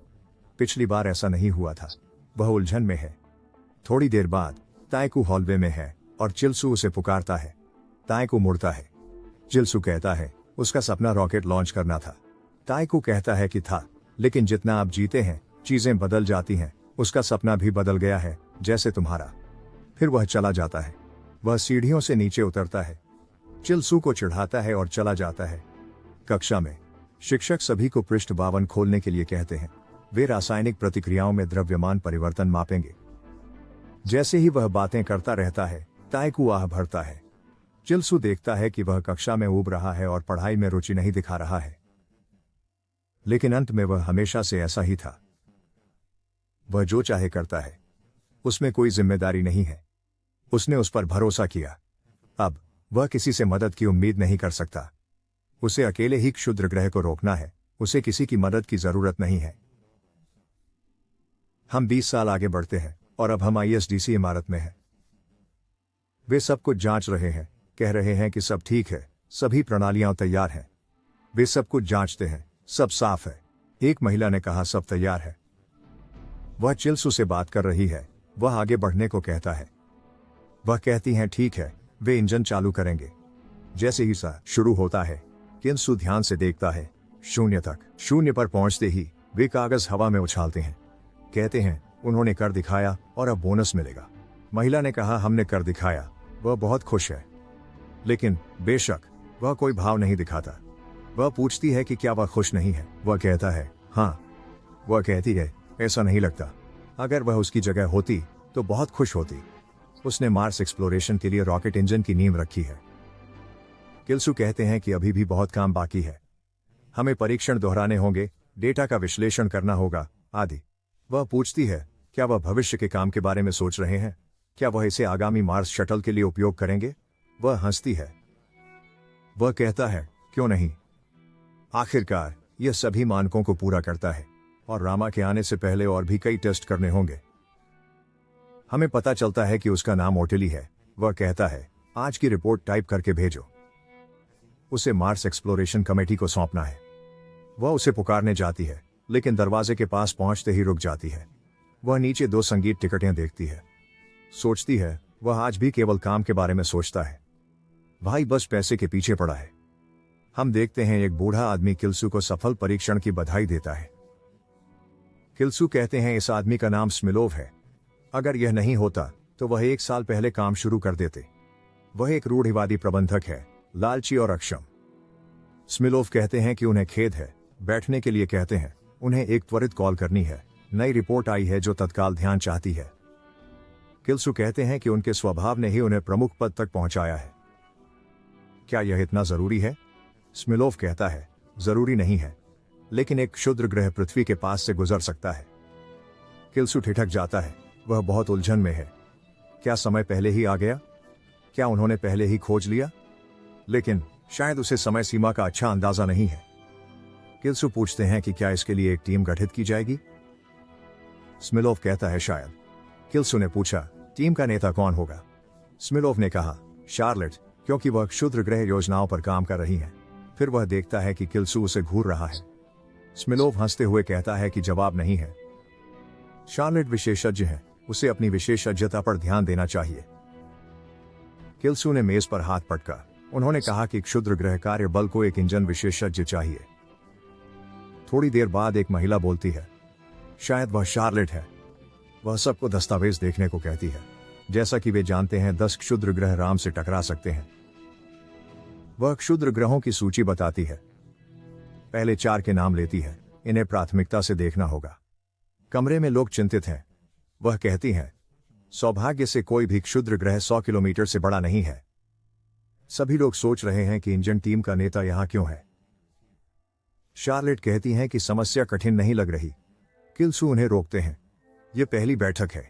पिछली बार ऐसा नहीं हुआ था। वह उलझन में है। थोड़ी देर बाद ताइकू हॉलवे में है और चिल्सू उसे पुकारता है। ताइकू मुड़ता है। चिल्सू कहता है, उसका सपना रॉकेट लॉन्च करना था। ताइकू कहता है कि था, लेकिन जितना आप जीते हैं चीजें बदल जाती हैं। उसका सपना भी बदल गया है, जैसे तुम्हारा। फिर वह चला जाता है। वह सीढ़ियों से नीचे उतरता है, चिल्सू को चिढ़ाता है और चला जाता है। कक्षा में शिक्षक सभी को पृष्ठ 52 खोलने के लिए कहते हैं। वे रासायनिक प्रतिक्रियाओं में द्रव्यमान परिवर्तन मापेंगे। जैसे ही वह बातें करता रहता है, ताइकू आह भरता है। चिल्सू देखता है कि वह कक्षा में ऊब रहा है और पढ़ाई में रुचि नहीं दिखा रहा है, लेकिन अंत में वह हमेशा से ऐसा ही था। वह जो चाहे करता है, उसमें कोई जिम्मेदारी नहीं है। उसने उस पर भरोसा किया। अब वह किसी से मदद की उम्मीद नहीं कर सकता। उसे अकेले ही क्षुद्र ग्रह को रोकना है। उसे किसी की मदद की जरूरत नहीं है। हम 20 साल आगे बढ़ते हैं और अब हम आईएसडीसी इमारत में हैं। वे सब कुछ जांच रहे हैं, कह रहे हैं कि सब ठीक है, सभी प्रणालियां तैयार हैं। वे सब कुछ जांचते हैं, सब साफ है। एक महिला ने कहा, सब तैयार है। वह चिल्सू से बात कर रही है। वह आगे बढ़ने को कहता है। वह कहती हैं, ठीक है। वे इंजन चालू करेंगे। जैसे ही सा शुरू होता है, चिल्सू ध्यान से देखता है। 0 तक। 0 पर पहुंचते ही वे कागज हवा में उछालते हैं। कहते हैं, उन्होंने कर दिखाया और अब बोनस मिलेगा। महिला ने कहा, हमने कर दिखाया। वह बहुत खुश है, लेकिन बेशक वह कोई भाव नहीं दिखाता। वह पूछती है कि क्या वह खुश नहीं है। वह कहता है, हाँ। वह कहती है, ऐसा नहीं लगता। अगर वह उसकी जगह होती तो बहुत खुश होती। उसने मार्स एक्सप्लोरेशन के लिए रॉकेट इंजन की नींव रखी है। चिल्सू कहते हैं कि अभी भी बहुत काम बाकी है। हमें परीक्षण दोहराने होंगे, डेटा का विश्लेषण करना होगा, आदि। वह पूछती है, क्या वह भविष्य के काम के बारे में सोच रहे हैं? क्या वह इसे आगामी मार्स शटल के लिए उपयोग करेंगे? वह हंसती है। वह कहता है, क्यों नहीं? आखिरकार यह सभी मानकों को पूरा करता है और रामा के आने से पहले और भी कई टेस्ट करने होंगे। हमें पता चलता है कि उसका नाम ओटिली है। वह कहता है, आज की रिपोर्ट टाइप करके भेजो। उसे मार्स एक्सप्लोरेशन कमेटी को सौंपना है। वह उसे पुकारने जाती है, लेकिन दरवाजे के पास पहुंचते ही रुक जाती है। वह नीचे 2 संगीत टिकटें देखती है। सोचती है, वह आज भी केवल काम के बारे में सोचता है। भाई बस पैसे के पीछे पड़ा है। हम देखते हैं एक बूढ़ा आदमी चिल्सू को सफल परीक्षण की बधाई देता है। चिल्सू कहते हैं, इस आदमी का नाम स्मिलोव है। अगर यह नहीं होता तो वह 1 साल पहले काम शुरू कर देते। वह एक रूढ़िवादी प्रबंधक है, लालची और अक्षम। स्मिलोव कहते हैं कि उन्हें खेद है। बैठने के लिए कहते हैं। उन्हें एक त्वरित कॉल करनी है। नई रिपोर्ट आई है जो तत्काल ध्यान चाहती है। चिल्सू कहते हैं कि उनके स्वभाव ने ही उन्हें प्रमुख पद तक पहुंचाया है। क्या यह इतना जरूरी है? स्मिलोव कहता है, जरूरी नहीं है, लेकिन एक क्षुद्र ग्रह पृथ्वी के पास से गुजर सकता है। चिल्सू ठिठक जाता है। वह बहुत उलझन में है। क्या समय पहले ही आ गया? क्या उन्होंने पहले ही खोज लिया? लेकिन शायद उसे समय सीमा का अच्छा अंदाजा नहीं है। चिल्सू पूछते हैं कि क्या इसके लिए एक टीम गठित की जाएगी? स्मिलोव कहता है शायद। किल्सू ने पूछा, टीम का नेता कौन होगा? स्मिलोव ने कहा, शार्लेट, क्योंकि वह क्षुद्र ग्रह योजनाओं पर काम कर रही है। फिर वह देखता है कि किल्सू उसे घूर रहा है। स्मिलोव हंसते हुए कहता है कि जवाब नहीं है। शार्लेट विशेषज्ञ है, उसे अपनी विशेषज्ञता पर ध्यान देना चाहिए। किल्सू ने मेज पर हाथ पटका। उन्होंने कहा कि क्षुद्र ग्रह कार्य बल को एक इंजन विशेषज्ञ चाहिए। थोड़ी देर बाद एक महिला बोलती है, शायद वह शार्लेट है। वह सबको दस्तावेज देखने को कहती है। जैसा कि वे जानते हैं 10 क्षुद्र ग्रह राम से टकरा सकते हैं। वह क्षुद्र ग्रहों की सूची बताती है। पहले 4 के नाम लेती है। इन्हें प्राथमिकता से देखना होगा। कमरे में लोग चिंतित हैं। वह कहती हैं, सौभाग्य से कोई भी क्षुद्र ग्रह 100 किलोमीटर से बड़ा नहीं है। सभी लोग सोच रहे हैं कि इंजन टीम का नेता यहां क्यों है। शार्लेट कहती हैं कि समस्या कठिन नहीं लग रही। किल्सू उन्हें रोकते हैं। यह पहली बैठक है।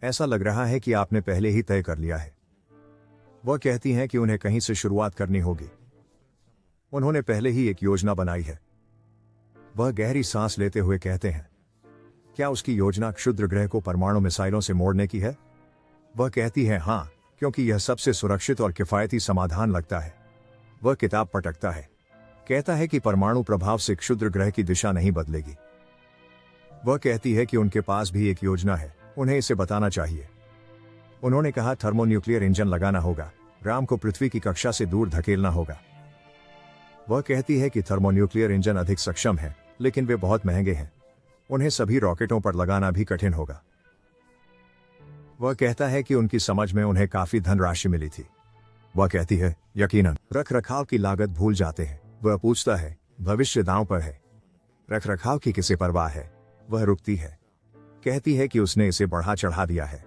ऐसा लग रहा है कि आपने पहले ही तय कर लिया है। वह कहती हैं कि उन्हें कहीं से शुरुआत करनी होगी। उन्होंने पहले ही एक योजना बनाई है। वह गहरी सांस लेते हुए कहते हैं, क्या उसकी योजना क्षुद्र ग्रह को परमाणु मिसाइलों से मोड़ने की है? वह कहती है, हां, क्योंकि यह सबसे सुरक्षित और किफायती समाधान लगता है। वह किताब पटकता है। कहता है कि परमाणु प्रभाव से क्षुद्र ग्रह की दिशा नहीं बदलेगी। वह कहती है कि उनके पास भी एक योजना है, उन्हें इसे बताना चाहिए। उन्होंने कहा, थर्मोन्यूक्लियर इंजन लगाना होगा। राम को पृथ्वी की कक्षा से दूर धकेलना होगा। वह कहती है कि थर्मोन्यूक्लियर इंजन अधिक सक्षम है, लेकिन वे बहुत महंगे हैं। उन्हें सभी रॉकेटों पर लगाना भी कठिन होगा। वह कहता है कि उनकी समझ में उन्हें काफी धनराशि मिली थी। वह कहती है, यकीनन रखरखाव की लागत भूल जाते हैं। वह पूछता है, भविष्य दांव पर है? रखरखाव की किसे परवाह है? वह रुकती है। कहती है कि उसने इसे बढ़ा चढ़ा दिया है।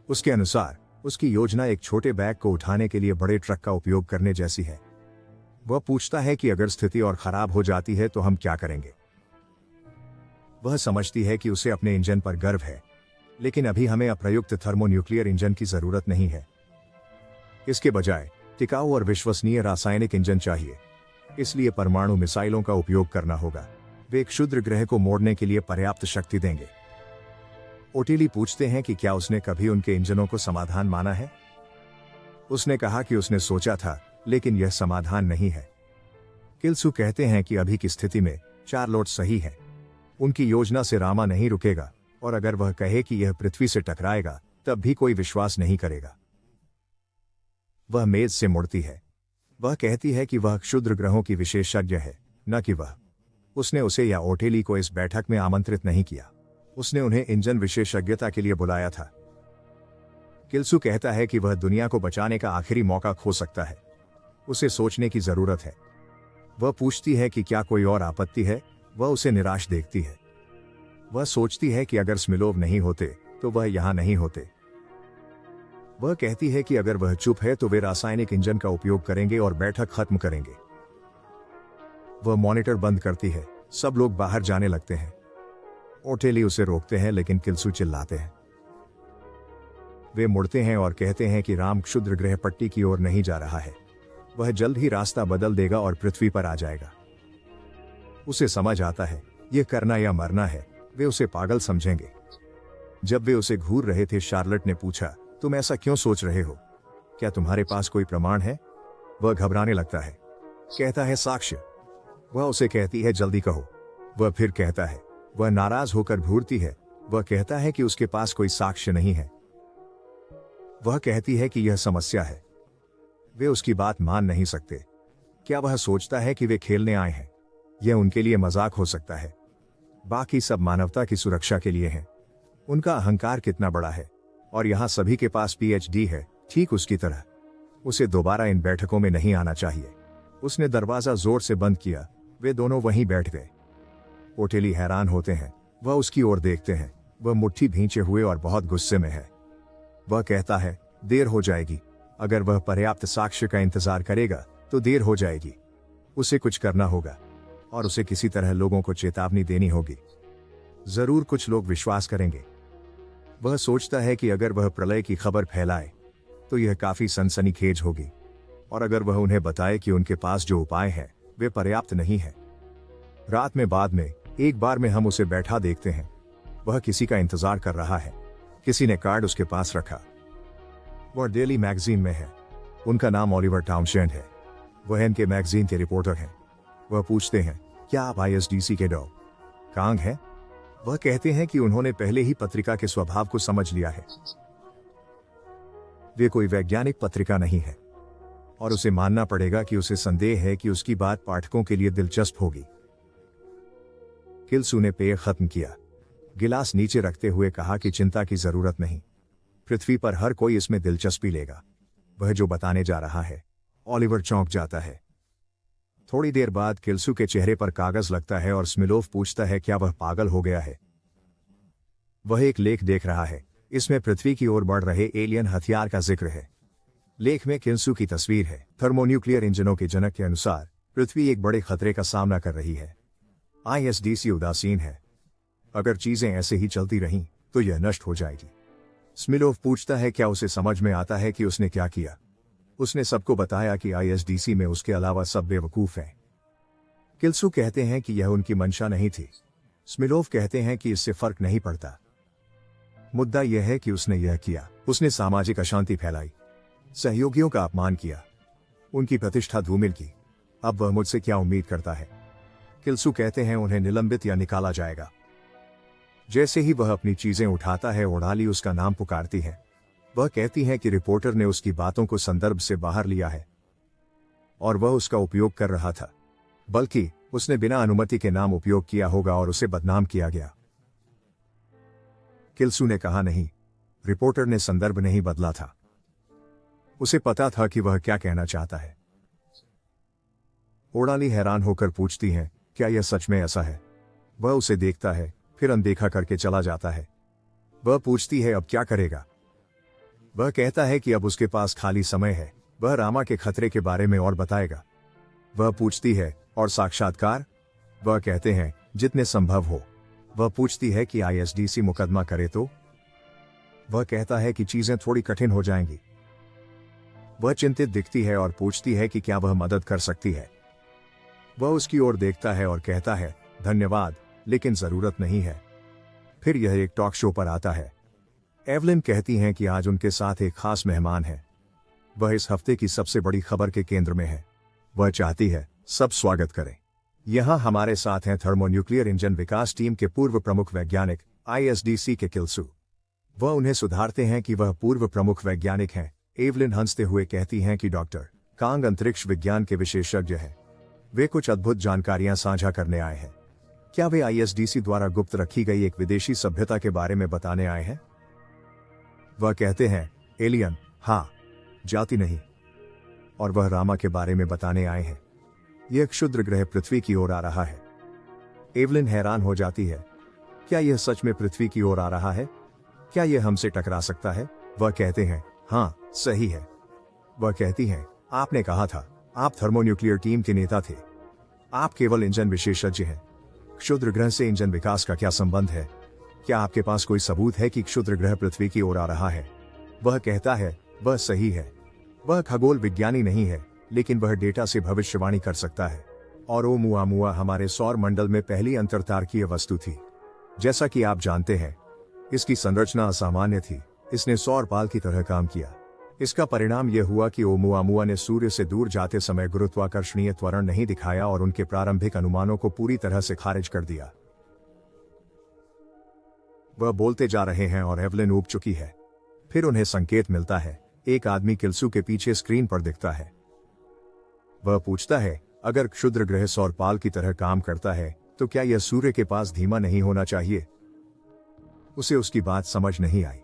उसके अनुसार उसकी योजना एक छोटे बैग को उठाने के लिए बड़े ट्रक का उपयोग करने जैसी है। वह पूछता है कि अगर स्थिति और खराब हो जाती है तो हम क्या करेंगे? वह समझती है कि उसे अपने इंजन पर गर्व है, लेकिन अभी हमें अप्रयुक्त थर्मोन्यूक्लियर इंजन की जरूरत नहीं है। इसके बजाय टिकाऊ और विश्वसनीय रासायनिक इंजन चाहिए। इसलिए परमाणु मिसाइलों का उपयोग करना होगा। वे क्षुद्र ग्रह को मोड़ने के लिए पर्याप्त शक्ति देंगे। ओटिली पूछते हैं कि क्या उसने कभी उनके इंजनों को समाधान माना है? उसने कहा कि उसने सोचा था, लेकिन यह समाधान नहीं है। किल्सू कहते हैं कि अभी की स्थिति में शार्लेट सही है। उनकी योजना से रामा नहीं रुकेगा, और अगर वह कहे कि यह पृथ्वी से टकराएगा, तब भी कोई विश्वास नहीं करेगा। वह मेज से मुड़ती है। वह कहती है कि वह क्षुद्र ग्रहों की विशेषज्ञ है, न कि वह। उसने उसे या ओटेली को इस बैठक में आमंत्रित नहीं किया। उसने उन्हें इंजन विशेषज्ञता के लिए बुलाया था। किल्सू कहता है कि वह दुनिया को बचाने का आखिरी मौका खो सकता है। उसे सोचने की जरूरत है। वह पूछती है कि क्या कोई और आपत्ति है। वह उसे निराश देखती है। वह सोचती है कि अगर स्मिलोव नहीं होते तो वह यहां नहीं होते। वह कहती है कि अगर वह चुप है तो वे रासायनिक इंजन का उपयोग करेंगे और बैठक खत्म करेंगे। वह मॉनिटर बंद करती है। सब लोग बाहर जाने लगते हैं। ओटेली उसे रोकते हैं, लेकिन किल्सू चिल्लाते हैं। वे मुड़ते हैं और कहते हैं कि राम क्षुद्र ग्रह पट्टी की ओर नहीं जा रहा है। वह जल्द ही रास्ता बदल देगा और पृथ्वी पर आ जाएगा। उसे समझ आता है, यह करना या मरना है। वे उसे पागल समझेंगे। जब वे उसे घूर रहे थे, शार्लेट ने पूछा, तुम ऐसा क्यों सोच रहे हो? क्या तुम्हारे पास कोई प्रमाण है? वह घबराने लगता है। कहता है, साक्ष्य। वह उसे कहती है, जल्दी कहो। वह फिर कहता है। वह नाराज होकर घूरती है। वह कहता है कि उसके पास कोई साक्ष्य नहीं है। वह कहती है कि यह समस्या है। वे उसकी बात मान नहीं सकते। क्या वह सोचता है कि वे खेलने आए हैं? यह उनके लिए मजाक हो सकता है। बाकी सब मानवता की सुरक्षा के लिए हैं। उनका अहंकार कितना बड़ा है, और यहां सभी के पास पीएचडी है, ठीक उसकी तरह। उसे दोबारा इन बैठकों में नहीं आना चाहिए। उसने दरवाजा जोर से बंद किया। वे दोनों वहीं बैठ गए। ओटेली हैरान होते हैं। वह उसकी ओर देखते हैं। वह मुट्ठी भींचे हुए और बहुत गुस्से में है। वह कहता है, देर हो जाएगी। अगर वह पर्याप्त साक्ष्य का इंतजार करेगा तो देर हो जाएगी। उसे कुछ करना होगा, और उसे किसी तरह लोगों को चेतावनी देनी होगी। जरूर कुछ लोग विश्वास करेंगे। वह सोचता है कि अगर वह प्रलय की खबर फैलाए तो यह काफी सनसनीखेज होगी, और अगर वह उन्हें बताए कि उनके पास जो उपाय है वे पर्याप्त नहीं है। रात में बाद में एक बार में हम उसे बैठा देखते हैं। वह किसी का इंतजार कर रहा है। किसी ने कार्ड उसके पास रखा। वह डेली मैगजीन में है। उनका नाम ओलिवर टाउनशेंड है। वह इनके मैगजीन के रिपोर्टर हैं। वह पूछते हैं, क्या आप ISDC के डॉ कांग हैं? वह कहते हैं कि उन्होंने पहले ही पत्रिका के स्वभाव को समझ लिया है। वे कोई वैज्ञानिक पत्रिका नहीं है और उसे मानना पड़ेगा कि उसे संदेह है कि उसकी बात पाठकों के लिए दिलचस्प होगी। किल्सू ने पेय खत्म किया। गिलास नीचे रखते हुए कहा कि चिंता की जरूरत नहीं, पृथ्वी पर हर कोई इसमें दिलचस्पी लेगा। वह जो बताने जा रहा है। ओलिवर चौंक जाता है। थोड़ी देर बाद किल्सू के चेहरे पर कागज लगता है और स्मिलोव पूछता है, क्या वह पागल हो गया है? वह एक लेख देख रहा है। इसमें पृथ्वी की ओर बढ़ रहे एलियन हथियार का जिक्र है। लेख में किल्सू की तस्वीर है। थर्मोन्यूक्लियर इंजनों के जनक के अनुसार पृथ्वी एक बड़े खतरे का सामना कर रही है। ISDC उदासीन है। अगर चीजें ऐसे ही चलती रहीं तो यह नष्ट हो जाएगी। स्मिलोव पूछता है, क्या उसे समझ में आता है कि उसने क्या किया? उसने सबको बताया कि ISDC में उसके अलावा सब बेवकूफ हैं। किल्सू कहते हैं कि यह उनकी मंशा नहीं थी। स्मिलोव कहते हैं कि इससे फर्क नहीं पड़ता। मुद्दा यह है कि उसने यह किया। उसने सामाजिक अशांति फैलाई, सहयोगियों का अपमान किया, उनकी प्रतिष्ठा धूमिल की। अब वह मुझसे क्या उम्मीद करता है? किल्सू कहते हैं, उन्हें निलंबित या निकाला जाएगा। जैसे ही वह अपनी चीजें उठाता है, ओडाली उसका नाम पुकारती है। वह कहती है कि रिपोर्टर ने उसकी बातों को संदर्भ से बाहर लिया है और वह उसका उपयोग कर रहा था, बल्कि उसने बिना अनुमति के नाम उपयोग किया होगा और उसे बदनाम किया गया। किल्सू ने कहा, नहीं, रिपोर्टर ने संदर्भ नहीं बदला था। उसे पता था कि वह क्या कहना चाहता है। ओडाली हैरान होकर पूछती है, क्या यह सच में ऐसा है? वह उसे देखता है, फिर अनदेखा करके चला जाता है। वह पूछती है, अब क्या करेगा? वह कहता है कि अब उसके पास खाली समय है। वह रामा के खतरे के बारे में और बताएगा। वह पूछती है, और साक्षात्कार? वह कहते हैं, जितने संभव हो। वह पूछती है कि ISDC मुकदमा करे तो? वह कहता है कि चीजें थोड़ी कठिन हो जाएंगी। वह चिंतित दिखती है और पूछती है कि क्या वह मदद कर सकती है। वह उसकी ओर देखता है और कहता है, धन्यवाद, लेकिन जरूरत नहीं है। फिर यह एक टॉक शो पर आता है। एवलिन कहती हैं कि आज उनके साथ एक खास मेहमान है। वह इस हफ्ते की सबसे बड़ी खबर के केंद्र में है। वह चाहती है सब स्वागत करें। यहां हमारे साथ हैं थर्मोन्यूक्लियर इंजन विकास टीम के पूर्व प्रमुख वैज्ञानिक ISDC के किल्सू। वह उन्हें सुधारते हैं कि वह पूर्व प्रमुख वैज्ञानिक हैं। एवलिन हंसते हुए कहती हैं कि डॉक्टर कांग अंतरिक्ष विज्ञान के विशेषज्ञ हैं। वे कुछ अद्भुत जानकारियां साझा करने आए हैं। क्या वे ISDC द्वारा गुप्त रखी गई एक विदेशी सभ्यता के बारे में बताने आए हैं? वह कहते हैं, एलियन, हाँ, जाति नहीं। और वह रामा के बारे में बताने आए हैं। यह क्षुद्र ग्रह पृथ्वी की ओर आ रहा है। एवलिन हैरान हो जाती है। क्या यह सच में पृथ्वी की ओर आ रहा है? क्या यह हमसे टकरा सकता है? वह कहते हैं, हाँ, सही है। वह कहती हैं, आपने कहा था, आप थर्मोन्यूक्लियर टीम के नेता थे। आप केवल इंजन विशेषज्ञ हैं। क्षुद्र ग्रह से इंजन विकास का क्या संबंध है? क्या आपके पास कोई सबूत है कि क्षुद्र ग्रह पृथ्वी की ओर आ रहा है? वह कहता है, वह सही है। वह खगोल विज्ञानी नहीं है, लेकिन वह डेटा से भविष्यवाणी कर सकता है। और ओमुआमुआ हमारे सौर मंडल में पहली अंतरतारकीय वस्तु थी। जैसा कि आप जानते हैं, इसकी संरचना असामान्य थी। इसने सौर पाल की तरह काम किया। इसका परिणाम यह हुआ कि ओमुआमुआ ने सूर्य से दूर जाते समय गुरुत्वाकर्षणीय त्वरण नहीं दिखाया और उनके प्रारंभिक अनुमानों को पूरी तरह से खारिज कर दिया। वह बोलते जा रहे हैं और एवलिन ऊब चुकी है। फिर उन्हें संकेत मिलता है। एक आदमी किल्सू के पीछे स्क्रीन पर दिखता है। वह पूछता है, अगर क्षुद्र ग्रह सौर पाल की तरह काम करता है तो क्या यह सूर्य के पास धीमा नहीं होना चाहिए? उसे उसकी बात समझ नहीं आई।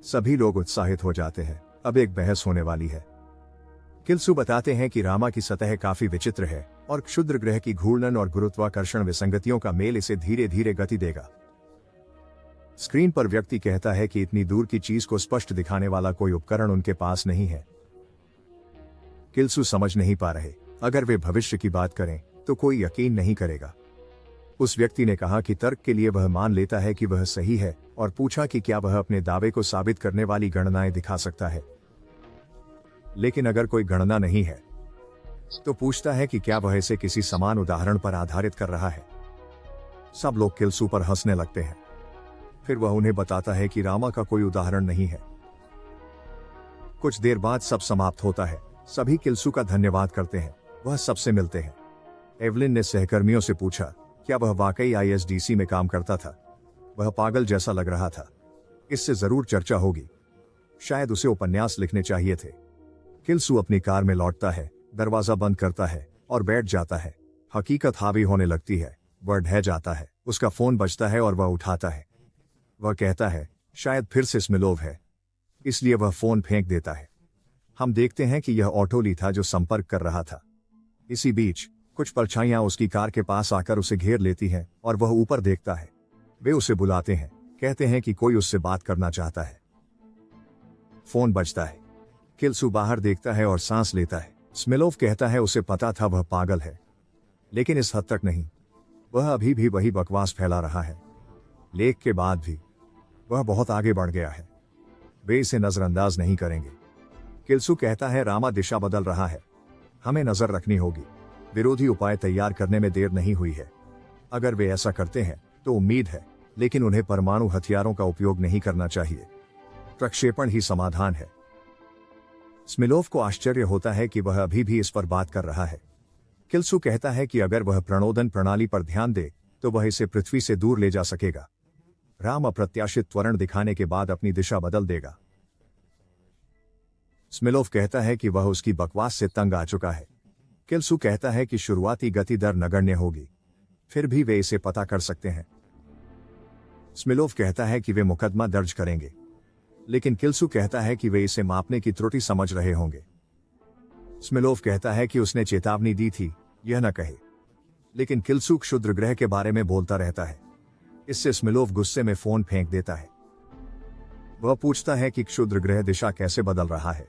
सभी लोग उत्साहित हो जाते हैं। अब एक बहस होने वाली है। किल्सू बताते हैं कि रामा की सतह काफी विचित्र है और क्षुद्र ग्रह की घूर्णन और गुरुत्वाकर्षण विसंगतियों का मेल इसे धीरे धीरे गति देगा। स्क्रीन पर व्यक्ति कहता है कि इतनी दूर की चीज को स्पष्ट दिखाने वाला कोई उपकरण उनके पास नहीं है। किल्सू समझ नहीं पा रहे। अगर वे भविष्य की बात करें तो कोई यकीन नहीं करेगा। उस व्यक्ति ने कहा कि तर्क के लिए वह मान लेता है कि वह सही है और पूछा कि क्या वह अपने दावे को साबित करने वाली गणनाएं दिखा सकता है। लेकिन अगर कोई गणना नहीं है तो पूछता है कि क्या वह इसे किसी समान उदाहरण पर आधारित कर रहा है। सब लोग किल्सू पर हंसने लगते हैं। फिर वह उन्हें बताता है कि रामा का कोई उदाहरण नहीं है। कुछ देर बाद सब समाप्त होता है। सभी किल्सू का धन्यवाद करते हैं। वह सबसे मिलते हैं। एवलिन ने सहकर्मियों से पूछा, क्या वह वाकई ISDC में काम करता था? वह पागल जैसा लग रहा था। इससे जरूर चर्चा होगी। शायद उसे उपन्यास लिखने चाहिए थे। किल्सू अपनी कार में लौटता है, दरवाजा बंद करता है और बैठ जाता है। हकीकत हावी होने लगती है। वह ढह जाता है। उसका फोन बजता है और वह उठाता है। वह कहता है, शायद फिर से स्मिलोव है। इसलिए वह फोन फेंक देता है। हम देखते हैं कि यह ऑटोली था जो संपर्क कर रहा था। इसी बीच कुछ परछाइयां उसकी कार के पास आकर उसे घेर लेती हैं और वह ऊपर देखता है। वे उसे बुलाते हैं, कहते हैं कि कोई उससे बात करना चाहता है। फोन बजता है। किल्सू बाहर देखता है और सांस लेता है। स्मिलोव कहता है उसे पता था वह पागल है, लेकिन इस हद तक नहीं। वह अभी भी वही बकवास फैला रहा है। लेख के बाद भी वह बहुत आगे बढ़ गया है। वे इसे नजरअंदाज नहीं करेंगे। किल्सू कहता है रामा दिशा बदल रहा है। हमें नजर रखनी होगी। विरोधी उपाय तैयार करने में देर नहीं हुई है। अगर वे ऐसा करते हैं तो उम्मीद है, लेकिन उन्हें परमाणु हथियारों का उपयोग नहीं करना चाहिए। प्रक्षेपण ही समाधान है। स्मिलोव को आश्चर्य होता है कि वह अभी भी इस पर बात कर रहा है। किल्सू कहता है कि अगर वह प्रणोदन प्रणाली पर ध्यान दे तो वह इसे पृथ्वी से दूर ले जा सकेगा। राम अप्रत्याशित त्वरण दिखाने के बाद अपनी दिशा बदल देगा। स्मिलोव कहता है कि वह उसकी बकवास से तंग आ चुका है। किल्सू कहता है कि शुरुआती गति दर नगण्य होगी, फिर भी वे इसे पता कर सकते हैं। स्मिलोव कहता है कि वे मुकदमा दर्ज करेंगे, लेकिन किल्सू कहता है कि वे इसे मापने की त्रुटि समझ रहे होंगे। स्मिलोव कहता है कि उसने चेतावनी दी थी, यह न कहे, लेकिन किल्सू क्षुद्र ग्रह के बारे में बोलता रहता है। इससे स्मिलोव गुस्से में फोन फेंक देता है। वह पूछता है कि क्षुद्र ग्रह दिशा कैसे बदल रहा है।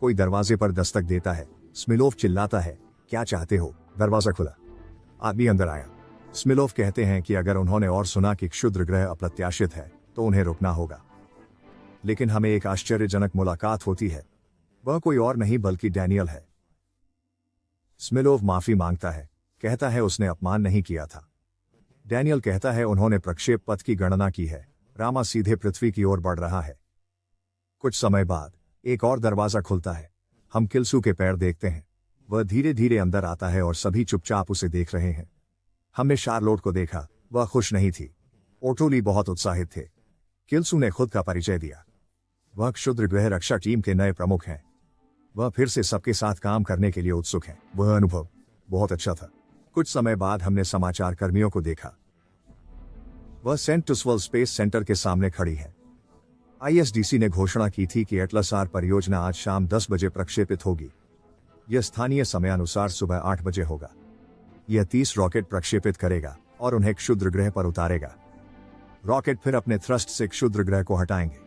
कोई दरवाजे पर दस्तक देता है। स्मिलोव चिल्लाता है, क्या चाहते हो? दरवाजा खुला। आदमी अंदर आया। स्मिलोव कहते हैं कि अगर उन्होंने और सुना कि क्षुद्र ग्रह अप्रत्याशित है तो उन्हें रुकना होगा। लेकिन हमें एक आश्चर्यजनक मुलाकात होती है। वह कोई और नहीं बल्कि डैनियल है। स्मिलोव माफी मांगता है, कहता है उसने अपमान नहीं किया था। डैनियल कहता है उन्होंने प्रक्षेप पथ की गणना की है। रामा सीधे पृथ्वी की ओर बढ़ रहा है। कुछ समय बाद एक और दरवाजा खुलता है। हम किल्सू के पैर देखते हैं। वह धीरे धीरे अंदर आता है और सभी चुपचाप उसे देख रहे हैं। हमने शार्लोट को देखा। वह खुश नहीं थी। ओटोली बहुत उत्साहित थे। किल्सू ने खुद का परिचय दिया। वह क्षुद्र ग्रह रक्षा टीम के नए प्रमुख हैं। वह फिर से सबके साथ काम करने के लिए उत्सुक हैं। वह अनुभव बहुत अच्छा था। कुछ समय बाद हमने समाचार कर्मियों को देखा। वह सेंट टुस्वल स्पेस सेंटर के सामने खड़ी है। ISDC ने घोषणा की थी कि एटलस आर परियोजना आज शाम 10 बजे प्रक्षेपित होगी। यह स्थानीय समयानुसार सुबह 8 बजे होगा। यह 30 रॉकेट प्रक्षेपित करेगा और उन्हें क्षुद्र ग्रह पर उतारेगा। रॉकेट फिर अपने थ्रस्ट से क्षुद्र ग्रह को हटाएंगे।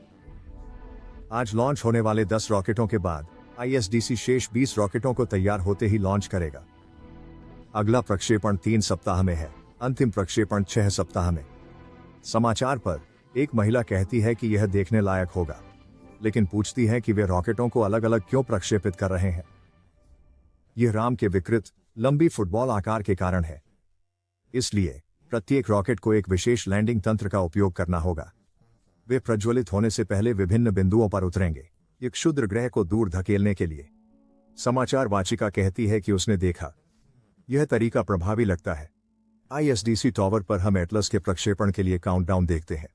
आज लॉन्च होने वाले 10 रॉकेटों के बाद ISDC शेष 20 रॉकेटों को तैयार होते ही लॉन्च करेगा। अगला प्रक्षेपण 3 सप्ताह में है, अंतिम प्रक्षेपण 6 सप्ताह में। समाचार पर एक महिला कहती है कि यह देखने लायक होगा, लेकिन पूछती है कि वे रॉकेटों को अलग अलग क्यों प्रक्षेपित कर रहे हैं। यह राम के विकृत लंबी फुटबॉल आकार के कारण है। इसलिए प्रत्येक रॉकेट को एक विशेष लैंडिंग तंत्र का उपयोग करना होगा। वे प्रज्वलित होने से पहले विभिन्न बिंदुओं पर उतरेंगे, एक क्षुद्र ग्रह को दूर धकेलने के लिए। समाचार वाचिका कहती है कि उसने देखा, यह तरीका प्रभावी लगता है। ISDC टॉवर पर हम एटलस के प्रक्षेपण के लिए काउंटडाउन देखते हैं।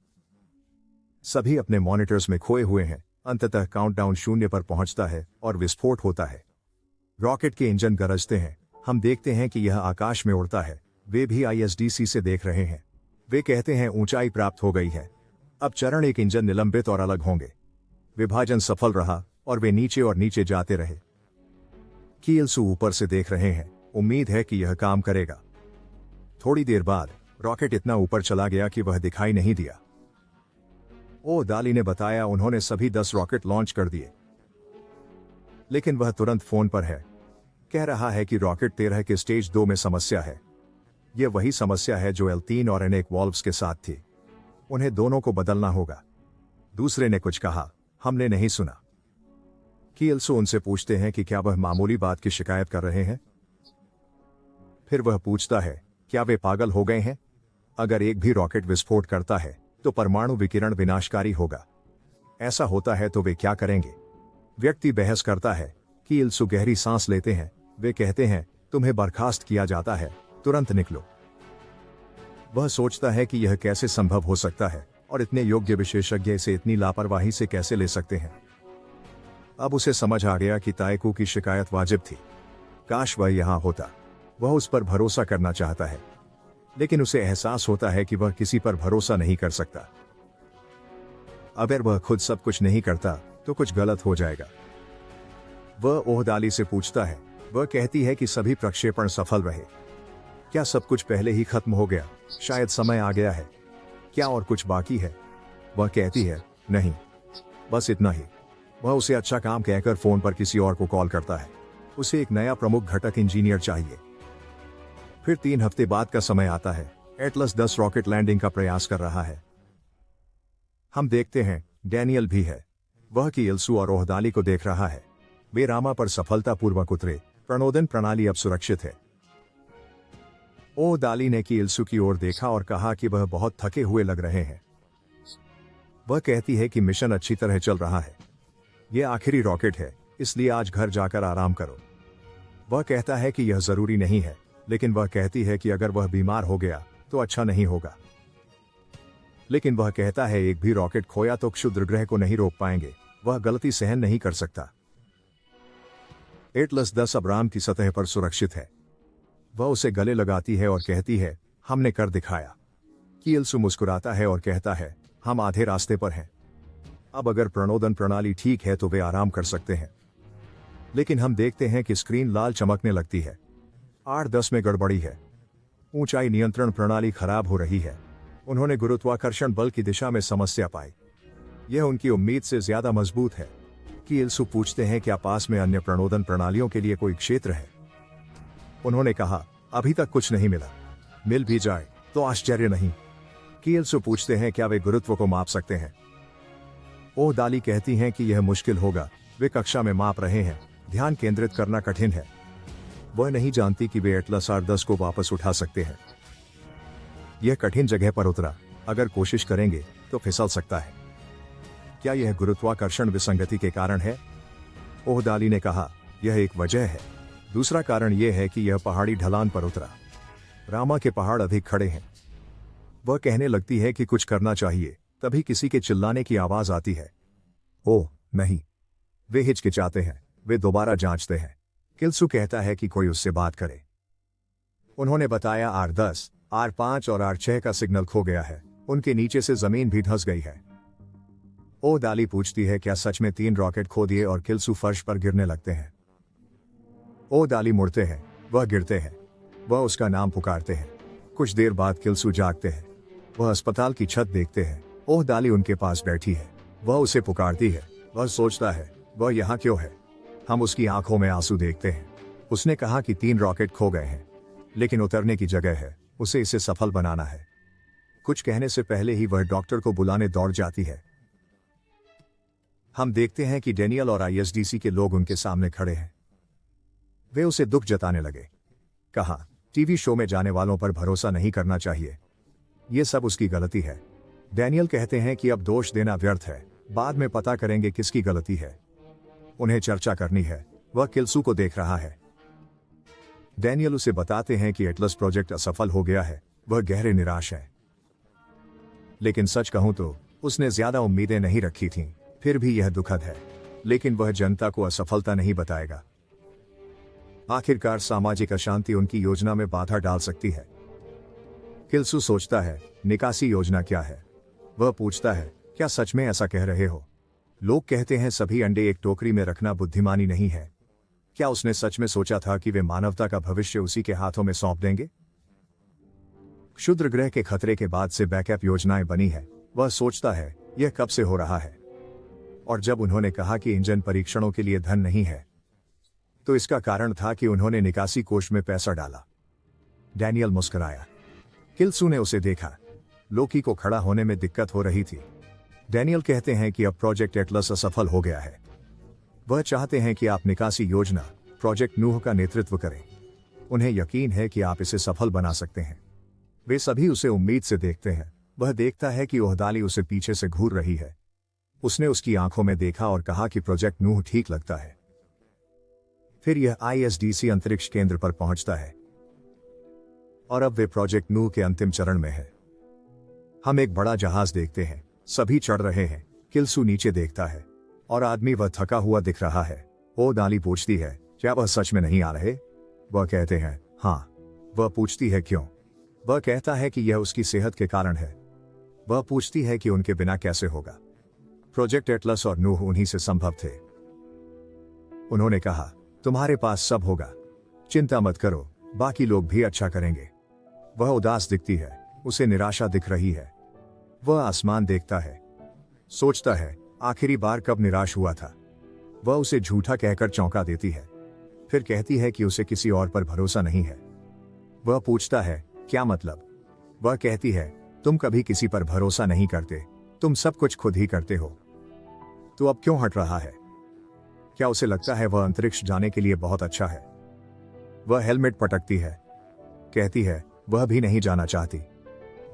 सभी अपने मॉनिटर्स में खोए हुए हैं। अंततः काउंटडाउन 0 पर पहुंचता है और विस्फोट होता है। रॉकेट के इंजन गरजते हैं। हम देखते हैं कि यह आकाश में उड़ता है। वे भी ISDC से देख रहे हैं। वे कहते हैं ऊंचाई प्राप्त हो गई है। अब चरण 1 इंजन निलंबित और अलग होंगे। विभाजन सफल रहा और वे नीचे और नीचे जाते रहे। किल्सू ऊपर से देख रहे हैं। उम्मीद है कि यह काम करेगा। थोड़ी देर बाद रॉकेट इतना ऊपर चला गया कि वह दिखाई नहीं दिया। दाली ने बताया उन्होंने सभी 10 रॉकेट लॉन्च कर दिए, लेकिन वह तुरंत फोन पर है। कह रहा है कि रॉकेट 13 के स्टेज 2 में समस्या है। यह वही समस्या है जो L3 और N1 वॉल्व्स के साथ थी। उन्हें दोनों को बदलना होगा। दूसरे ने कुछ कहा, हमने नहीं सुना। किल्सू उनसे पूछते हैं कि क्या वह मामूली बात की शिकायत कर रहे हैं। फिर वह पूछता है, क्या वे पागल हो गए हैं? अगर एक भी रॉकेट विस्फोट करता है तो परमाणु विकिरण विनाशकारी होगा। ऐसा होता है तो वे क्या करेंगे? व्यक्ति बहस करता है कि इल्सु गहरी सांस लेते हैं। वे कहते हैं, तुम्हें बर्खास्त किया जाता है, तुरंत निकलो। वह सोचता है कि यह कैसे संभव हो सकता है और इतने योग्य विशेषज्ञ इसे इतनी लापरवाही से कैसे ले सकते हैं। अब उसे समझ आ गया कि ताएकू की शिकायत वाजिब थी। काश वह यहां होता। वह उस पर भरोसा करना चाहता है, लेकिन उसे एहसास होता है कि वह किसी पर भरोसा नहीं कर सकता। अगर वह खुद सब कुछ नहीं करता तो कुछ गलत हो जाएगा। वह ओहदाली से पूछता है। वह कहती है कि सभी प्रक्षेपण सफल रहे। क्या सब कुछ पहले ही खत्म हो गया? शायद समय आ गया है। क्या और कुछ बाकी है? वह कहती है, नहीं, बस इतना ही। वह उसे अच्छा काम कहकर फोन पर किसी और को कॉल करता है। उसे एक नया प्रमुख घटक इंजीनियर चाहिए। फिर 3 हफ्ते बाद का समय आता है। एटलस 10 रॉकेट लैंडिंग का प्रयास कर रहा है। हम देखते हैं डैनियल भी है। वह कि इल्सु और ओहदाली को देख रहा है। वे रामा पर सफलतापूर्वक उतरे। प्रणोदन प्रणाली अब सुरक्षित है। ओहदाली ने कि इल्सु की ओर देखा और कहा कि वह बहुत थके हुए लग रहे हैं। वह कहती है कि मिशन अच्छी तरह चल रहा है। यह आखिरी रॉकेट है, इसलिए आज घर जाकर आराम करो। वह कहता है कि यह जरूरी नहीं है, लेकिन वह कहती है कि अगर वह बीमार हो गया तो अच्छा नहीं होगा। लेकिन वह कहता है एक भी रॉकेट खोया तो क्षुद्र ग्रह को नहीं रोक पाएंगे। वह गलती सहन नहीं कर सकता। एटलस 10 अब राम की सतह पर सुरक्षित है। वह उसे गले लगाती है और कहती है, हमने कर दिखाया। कि इल्सु मुस्कुराता है और कहता है, हम आधे रास्ते पर हैं। अब अगर प्रणोदन प्रणाली ठीक है तो वे आराम कर सकते हैं। लेकिन हम देखते हैं कि स्क्रीन लाल चमकने लगती है। 8-10 में गड़बड़ी है। ऊंचाई नियंत्रण प्रणाली खराब हो रही है। उन्होंने गुरुत्वाकर्षण बल की दिशा में समस्या पाई। यह उनकी उम्मीद से ज्यादा मजबूत है। कि इल्सु पूछते हैं क्या पास में अन्य प्रणोदन प्रणालियों के लिए कोई क्षेत्र है। उन्होंने कहा, अभी तक कुछ नहीं मिला। मिल भी जाए तो आश्चर्य नहीं। कि इल्सु पूछते हैं क्या वे गुरुत्व को माप सकते हैं। ओहदाली कहती हैं कि यह मुश्किल होगा। वे कक्षा में माप रहे हैं। ध्यान केंद्रित करना कठिन है। वह नहीं जानती कि वे एटलस 8-10 को वापस उठा सकते हैं। यह कठिन जगह पर उतरा। अगर कोशिश करेंगे तो फिसल सकता है। क्या यह गुरुत्वाकर्षण विसंगति के कारण है? ओहदाली ने कहा, यह एक वजह है। दूसरा कारण यह है कि यह पहाड़ी ढलान पर उतरा। रामा के पहाड़ अधिक खड़े हैं। वह कहने लगती है कि कुछ करना चाहिए। तभी किसी के चिल्लाने की आवाज आती है। ओह नहीं। वे हिचकिचाते हैं। वे दोबारा जांचते हैं। किल्सु कहता है कि कोई उससे बात करे। उन्होंने बताया R10, R5 और R6 का सिग्नल खो गया है। उनके नीचे से जमीन भी धंस गई है। ओहदाली पूछती है क्या सच में 3 रॉकेट खो दिए और किल्सु फर्श पर गिरने लगते हैं। ओहदाली मुड़ते हैं। वह गिरते हैं। वह उसका नाम पुकारते हैं। कुछ देर बाद किल्सु जागते हैं। वह अस्पताल की छत देखते हैं। ओहदाली उनके पास बैठी है। वह उसे पुकारती है। वह सोचता है, वह यहाँ क्यों है। हम उसकी आंखों में आंसू देखते हैं। उसने कहा कि 3 रॉकेट खो गए हैं, लेकिन उतरने की जगह है। उसे इसे सफल बनाना है। कुछ कहने से पहले ही वह डॉक्टर को बुलाने दौड़ जाती है। हम देखते हैं कि डैनियल और ISDC के लोग उनके सामने खड़े हैं। वे उसे दुख जताने लगे। कहा, टीवी शो में जाने वालों पर भरोसा नहीं करना चाहिए। यह सब उसकी गलती है। डैनियल कहते हैं कि अब दोष देना व्यर्थ है। बाद में पता करेंगे किसकी गलती है। उन्हें चर्चा करनी है। वह किल्सु को देख रहा है। डैनियल उसे बताते हैं कि एटलस प्रोजेक्ट असफल हो गया है। वह गहरे निराश है। लेकिन सच कहूं तो उसने ज्यादा उम्मीदें नहीं रखी थीं। फिर भी यह दुखद है। लेकिन वह जनता को असफलता नहीं बताएगा। आखिरकार सामाजिक अशांति उनकी योजना में बाधा डाल सकती है। किल्सु सोचता है, निकासी योजना क्या है। वह पूछता है, क्या सच में ऐसा कह रहे हो। लोग कहते हैं सभी अंडे एक टोकरी में रखना बुद्धिमानी नहीं है। क्या उसने सच में सोचा था कि वे मानवता का भविष्य उसी के हाथों में सौंप देंगे। क्षुद्र ग्रह के खतरे के बाद से बैकअप योजनाएं बनी है। वह सोचता है, यह कब से हो रहा है। और जब उन्होंने कहा कि इंजन परीक्षणों के लिए धन नहीं है, तो इसका कारण था कि उन्होंने निकासी कोष में पैसा डाला। डैनियल मुस्कुराया। किल्सु ने उसे देखा। लोकी को खड़ा होने में दिक्कत हो रही थी। डैनियल कहते हैं कि अब प्रोजेक्ट एटलस असफल हो गया है। वह चाहते हैं कि आप निकासी योजना प्रोजेक्ट नूह का नेतृत्व करें। उन्हें यकीन है कि आप इसे सफल बना सकते हैं। वे सभी उसे उम्मीद से देखते हैं। वह देखता है कि ओहदाली उसे पीछे से घूर रही है। उसने उसकी आंखों में देखा और कहा कि प्रोजेक्ट नूह ठीक लगता है। फिर यह ISDC अंतरिक्ष केंद्र पर पहुंचता है और अब वे प्रोजेक्ट नूह के अंतिम चरण में है। हम एक बड़ा जहाज देखते हैं, सभी चढ़ रहे हैं। किल्सू नीचे देखता है और आदमी वह थका हुआ दिख रहा है। ओहदाली पूछती है, क्या वह सच में नहीं आ रहे? वह कहते हैं, हाँ। वह पूछती है, क्यों? वह कहता है कि यह उसकी सेहत के कारण है। वह पूछती है कि उनके बिना कैसे होगा। प्रोजेक्ट एटलस और नूह उन्हीं से संभव थे। उन्होंने कहा, तुम्हारे पास सब होगा, चिंता मत करो, बाकी लोग भी अच्छा करेंगे। वह उदास दिखती है, उसे निराशा दिख रही है। वह आसमान देखता है, सोचता है आखिरी बार कब निराश हुआ था। वह उसे झूठा कहकर चौंका देती है, फिर कहती है कि उसे किसी और पर भरोसा नहीं है। वह पूछता है, क्या मतलब? वह कहती है, तुम कभी किसी पर भरोसा नहीं करते, तुम सब कुछ खुद ही करते हो। तो अब क्यों हट रहा है? क्या उसे लगता है वह अंतरिक्ष जाने के लिए बहुत अच्छा है? वह हेलमेट पटकती है, कहती है वह भी नहीं जाना चाहती।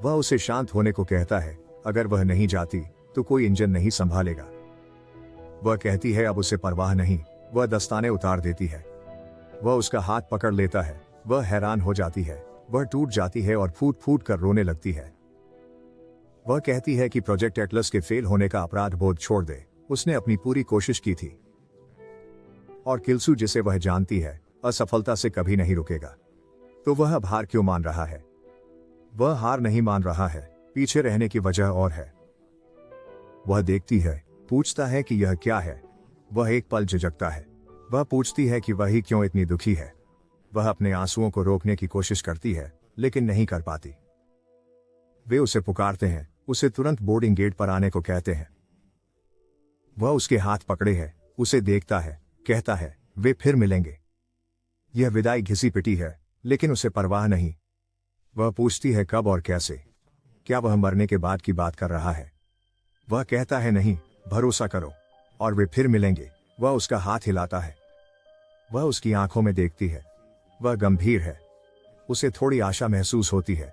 वह उसे शांत होने को कहता है, अगर वह नहीं जाती तो कोई इंजन नहीं संभालेगा। वह कहती है अब उसे परवाह नहीं। वह दस्ताने उतार देती है। वह उसका हाथ पकड़ लेता है। वह हैरान हो जाती है, वह टूट जाती है और फूट फूट कर रोने लगती है। वह कहती है कि प्रोजेक्ट एटलस के फेल होने का अपराध बोध छोड़ दे, उसने अपनी पूरी कोशिश की थी। और किल्सू, जिसे वह जानती है, असफलता से कभी नहीं रुकेगा। तो वह अब हार क्यों मान रहा है? वह हार नहीं मान रहा है, पीछे रहने की वजह और है। वह देखती है, पूछता है कि यह क्या है। वह एक पल झिझकता है। वह पूछती है कि वही क्यों इतनी दुखी है। वह अपने आंसुओं को रोकने की कोशिश करती है, लेकिन नहीं कर पाती। वे उसे पुकारते हैं, उसे तुरंत बोर्डिंग गेट पर आने को कहते हैं। वह उसके हाथ पकड़े है, उसे देखता है, कहता है वे फिर मिलेंगे। यह विदाई घिसी पिटी है, लेकिन उसे परवाह नहीं। वह पूछती है कब और कैसे? क्या वह मरने के बाद की बात कर रहा है? वह कहता है नहीं, भरोसा करो, और वे फिर मिलेंगे। वह उसका हाथ हिलाता है। वह उसकी आंखों में देखती है। वह गंभीर है। उसे थोड़ी आशा महसूस होती है।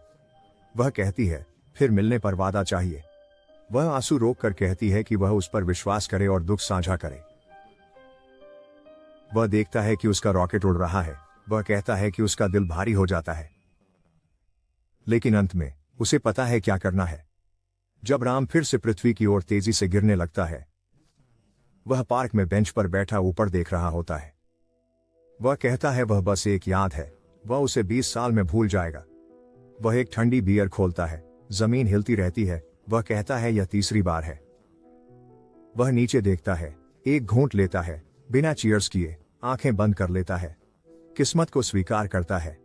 वह कहती है फिर मिलने पर वादा चाहिए। वह आंसू रोक कर कहती है कि वह उस पर विश्वास करे और दुख साझा करे। वह देखता है कि उसका रॉकेट उड़ रहा है। वह कहता है कि उसका दिल भारी हो जाता है, लेकिन अंत में उसे पता है क्या करना है। जब राम फिर से पृथ्वी की ओर तेजी से गिरने लगता है, वह पार्क में बेंच पर बैठा ऊपर देख रहा होता है। वह कहता है वह बस एक याद है, वह उसे 20 साल में भूल जाएगा। वह एक ठंडी बियर खोलता है, जमीन हिलती रहती है। वह कहता है यह तीसरी बार है। वह नीचे देखता है, एक घूंट लेता है, बिना चीयर्स किए आंखें बंद कर लेता है, किस्मत को स्वीकार करता है।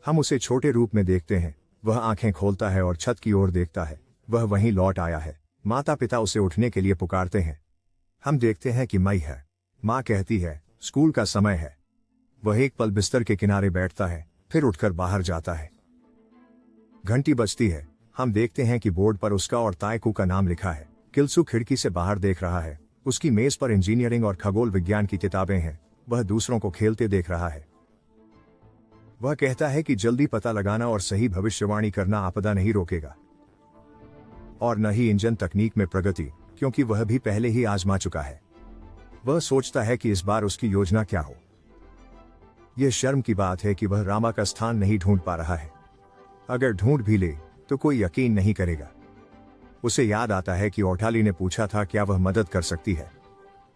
हम उसे छोटे रूप में देखते हैं। वह आंखें खोलता है और छत की ओर देखता है। वह वहीं लौट आया है। माता पिता उसे उठने के लिए पुकारते हैं। हम देखते हैं कि मई है। माँ कहती है स्कूल का समय है। वह एक पल बिस्तर के किनारे बैठता है, फिर उठकर बाहर जाता है। घंटी बजती है। हम देखते हैं कि बोर्ड पर उसका और तायकू का नाम लिखा है। किल्सू खिड़की से बाहर देख रहा है। उसकी मेज पर इंजीनियरिंग और खगोल विज्ञान की किताबें हैं। वह दूसरों को खेलते देख रहा है। वह कहता है कि जल्दी पता लगाना और सही भविष्यवाणी करना आपदा नहीं रोकेगा, और न ही इंजन तकनीक में प्रगति, क्योंकि वह भी पहले ही आजमा चुका है। वह सोचता है कि इस बार उसकी योजना क्या हो। यह शर्म की बात है कि वह रामा का स्थान नहीं ढूंढ पा रहा है। अगर ढूंढ भी ले तो कोई यकीन नहीं करेगा। उसे याद आता है कि ओठाली ने पूछा था क्या वह मदद कर सकती है।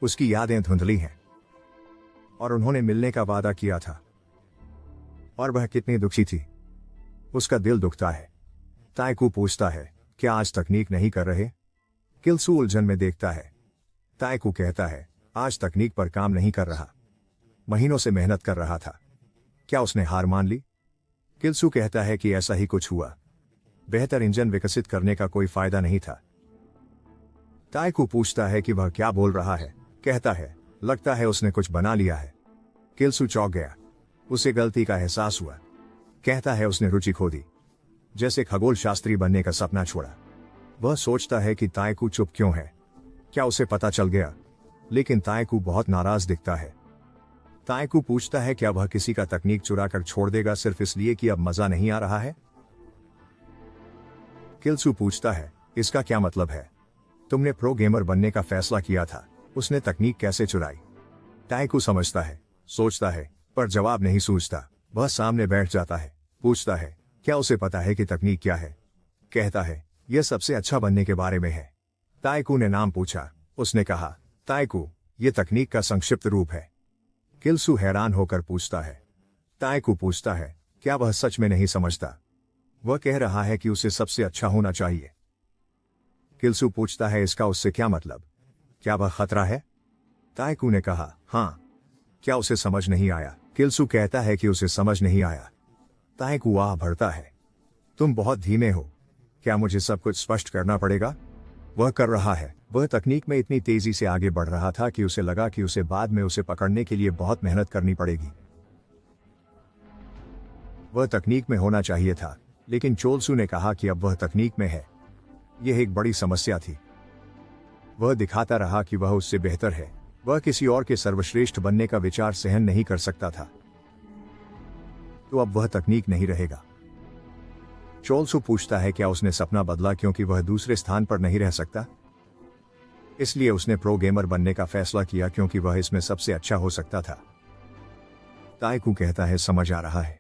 उसकी यादें धुंधली हैं, और उन्होंने मिलने का वादा किया था। और वह कितनी दुखी थी। उसका दिल दुखता है। तायकू पूछता है क्या आज तकनीक नहीं कर रहे? किल्सू उलझन में देखता है। तायकू कहता है आज तकनीक पर काम नहीं कर रहा, महीनों से मेहनत कर रहा था। क्या उसने हार मान ली? किल्सू कहता है कि ऐसा ही कुछ हुआ। बेहतर इंजन विकसित करने का कोई फायदा नहीं था। तायकू पूछता है कि वह क्या बोल रहा है। कहता है लगता है उसने कुछ बना लिया है। किल्सू चौंक गया। उसे गलती का एहसास हुआ। कहता है उसने रुचि खो दी, जैसे खगोल शास्त्री बनने का सपना छोड़ा। वह सोचता है कि तायकू चुप क्यों है, क्या उसे पता चल गया? लेकिन तायकू बहुत नाराज दिखता है। ताइकू पूछता है क्या वह किसी का तकनीक चुरा कर छोड़ देगा सिर्फ इसलिए कि अब मजा नहीं आ रहा है। किल्सू पूछता है इसका क्या मतलब है? तुमने प्रो गेमर बनने का फैसला किया था, उसने तकनीक कैसे चुराई? ताइकू समझता है, सोचता है, पर जवाब नहीं सूझता। वह सामने बैठ जाता है, पूछता है क्या उसे पता है कि तकनीक क्या है? कहता है यह सबसे अच्छा बनने के बारे में है। ताइकू ने नाम पूछा, उसने कहा ताइकू, यह तकनीक का संक्षिप्त रूप है। किल्सू हैरान होकर पूछता है। ताइकू पूछता है क्या वह सच में नहीं समझता? वह कह रहा है कि उसे सबसे अच्छा होना चाहिए। किल्सू पूछता है इसका उससे क्या मतलब? क्या वह खतरा है? ताइकू ने कहा हाँ। क्या उसे समझ नहीं आया? किल्सू कहता है कि उसे समझ नहीं आया। ताइकू आह भरता है, तुम बहुत धीमे हो, क्या मुझे सब कुछ स्पष्ट करना पड़ेगा? वह कर रहा है। वह तकनीक में इतनी तेजी से आगे बढ़ रहा था कि उसे लगा कि उसे बाद में उसे पकड़ने के लिए बहुत मेहनत करनी पड़ेगी। वह तकनीक में होना चाहिए था, लेकिन चोलसू ने कहा कि अब वह तकनीक में है। यह एक बड़ी समस्या थी। वह दिखाता रहा कि वह उससे बेहतर है। वह किसी और के सर्वश्रेष्ठ बनने का विचार सहन नहीं कर सकता था। तो अब वह तकनीक नहीं रहेगा। चोलसू पूछता है क्या उसने सपना बदला क्योंकि वह दूसरे स्थान पर नहीं रह सकता? इसलिए उसने प्रो गेमर बनने का फैसला किया क्योंकि वह इसमें सबसे अच्छा हो सकता था। ताइकू कहता है समझ आ रहा है।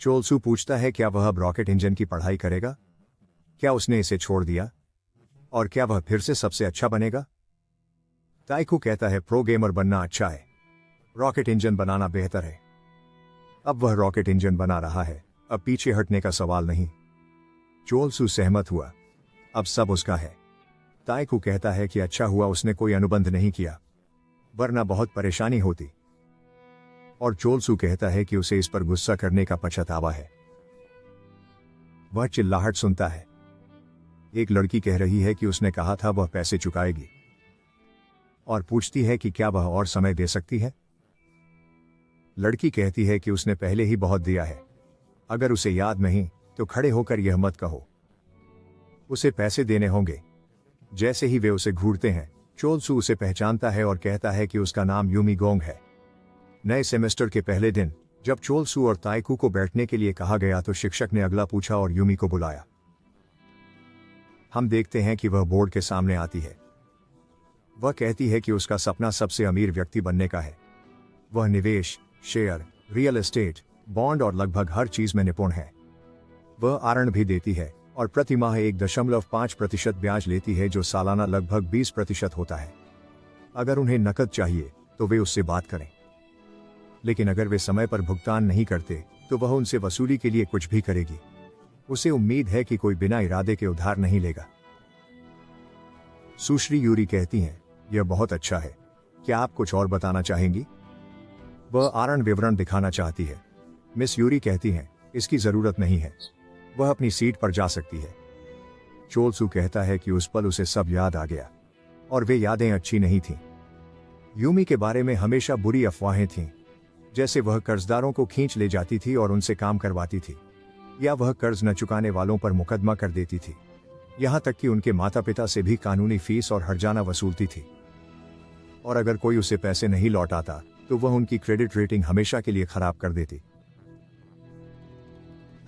चोलसू पूछता है क्या वह अब रॉकेट इंजन की पढ़ाई करेगा? क्या उसने इसे छोड़ दिया? और क्या वह फिर से सबसे अच्छा बनेगा? ताइकू कहता है प्रो गेमर बनना अच्छा है, रॉकेट इंजन बनाना बेहतर है। अब वह रॉकेट इंजन बना रहा है, अब पीछे हटने का सवाल नहीं। चोलसू सहमत हुआ, अब सब उसका है। ताइकू कहता है कि अच्छा हुआ उसने कोई अनुबंध नहीं किया, वरना बहुत परेशानी होती। और चोलसू कहता है कि उसे इस पर गुस्सा करने का पछतावा है। वह चिल्लाहट सुनता है। एक लड़की कह रही है कि उसने कहा था वह पैसे चुकाएगी, और पूछती है कि क्या वह और समय दे सकती है। लड़की कहती है कि उसने पहले ही बहुत दिया है, अगर उसे याद नहीं तो खड़े होकर यह मत कहो, उसे पैसे देने होंगे। जैसे ही वे उसे घूरते हैं, चोलसू उसे पहचानता है और कहता है कि उसका नाम यूमी गोंग है। नए सेमेस्टर के पहले दिन जब चोलसू और ताइकू को बैठने के लिए कहा गया तो शिक्षक ने अगला पूछा और यूमी को बुलाया। हम देखते हैं कि वह बोर्ड के सामने आती है। वह कहती है कि उसका सपना सबसे अमीर व्यक्ति बनने का है। वह निवेश, शेयर, रियल एस्टेट, बॉन्ड और लगभग हर चीज में निपुण है। वह आरण भी देती है और प्रति माह 1.5% ब्याज लेती है जो सालाना लगभग 20% होता है। अगर उन्हें नकद चाहिए तो वे उससे बात करें, लेकिन अगर वे समय पर भुगतान नहीं करते तो वह उनसे वसूली के लिए कुछ भी करेगी। उसे उम्मीद है कि कोई बिना इरादे के उधार नहीं लेगा। सुश्री यूरी कहती हैं, यह बहुत अच्छा है, क्या आप कुछ और बताना चाहेंगी? वह आरण विवरण दिखाना चाहती है। मिस यूरी कहती हैं, इसकी जरूरत नहीं है, वह अपनी सीट पर जा सकती है। चोलसू कहता है कि उस पल उसे सब याद आ गया, और वे यादें अच्छी नहीं थीं। यूमी के बारे में हमेशा बुरी अफवाहें थीं, जैसे वह कर्जदारों को खींच ले जाती थी और उनसे काम करवाती थी, या वह कर्ज न चुकाने वालों पर मुकदमा कर देती थी, यहां तक कि उनके माता पिता से भी कानूनी फीस और हर्जाना वसूलती थी। और अगर कोई उसे पैसे नहीं लौटाता तो वह उनकी क्रेडिट रेटिंग हमेशा के लिए खराब कर देती।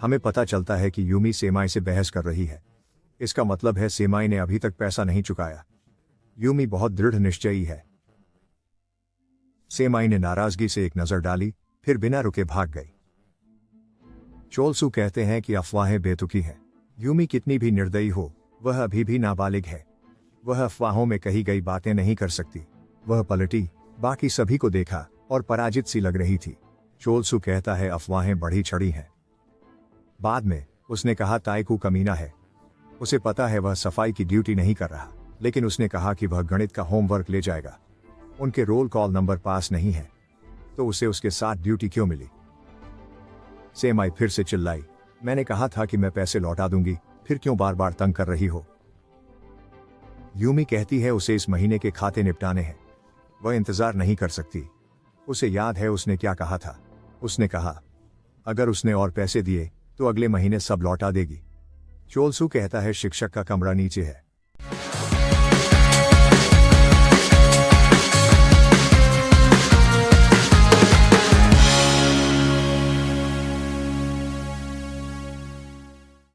हमें पता चलता है कि यूमी सेमाई से बहस कर रही है। इसका मतलब है सेमाई ने अभी तक पैसा नहीं चुकाया। यूमी बहुत दृढ़ निश्चयी है। सेमाई ने नाराजगी से एक नजर डाली, फिर बिना रुके भाग गई। चोलसू कहते हैं कि अफवाहें बेतुकी हैं। यूमी कितनी भी निर्दयी हो, वह अभी भी नाबालिग है। वह अफवाहों में कही गई बातें नहीं कर सकती। वह पलटी, बाकी सभी को देखा और पराजित सी लग रही थी। चोलसू कहता है अफवाहें बढ़ी चढ़ी हैं। बाद में उसने कहा ताइकू कमीना है। उसे पता है वह सफाई की ड्यूटी नहीं कर रहा, लेकिन उसने कहा कि वह गणित का होमवर्क ले जाएगा। उनके रोल कॉल नंबर पास नहीं है, तो उसे उसके साथ ड्यूटी क्यों मिली? सेमाई फिर से चिल्लाई, मैंने कहा था कि मैं पैसे लौटा दूंगी, फिर क्यों बार बार तंग कर रही हो? यूमी कहती है उसे इस महीने के खाते निपटाने हैं, वह इंतजार नहीं कर सकती। उसे याद है उसने क्या कहा था। उसने कहा अगर उसने और पैसे दिए तो अगले महीने सब लौटा देगी। चोलसू कहता है शिक्षक का कमरा नीचे है।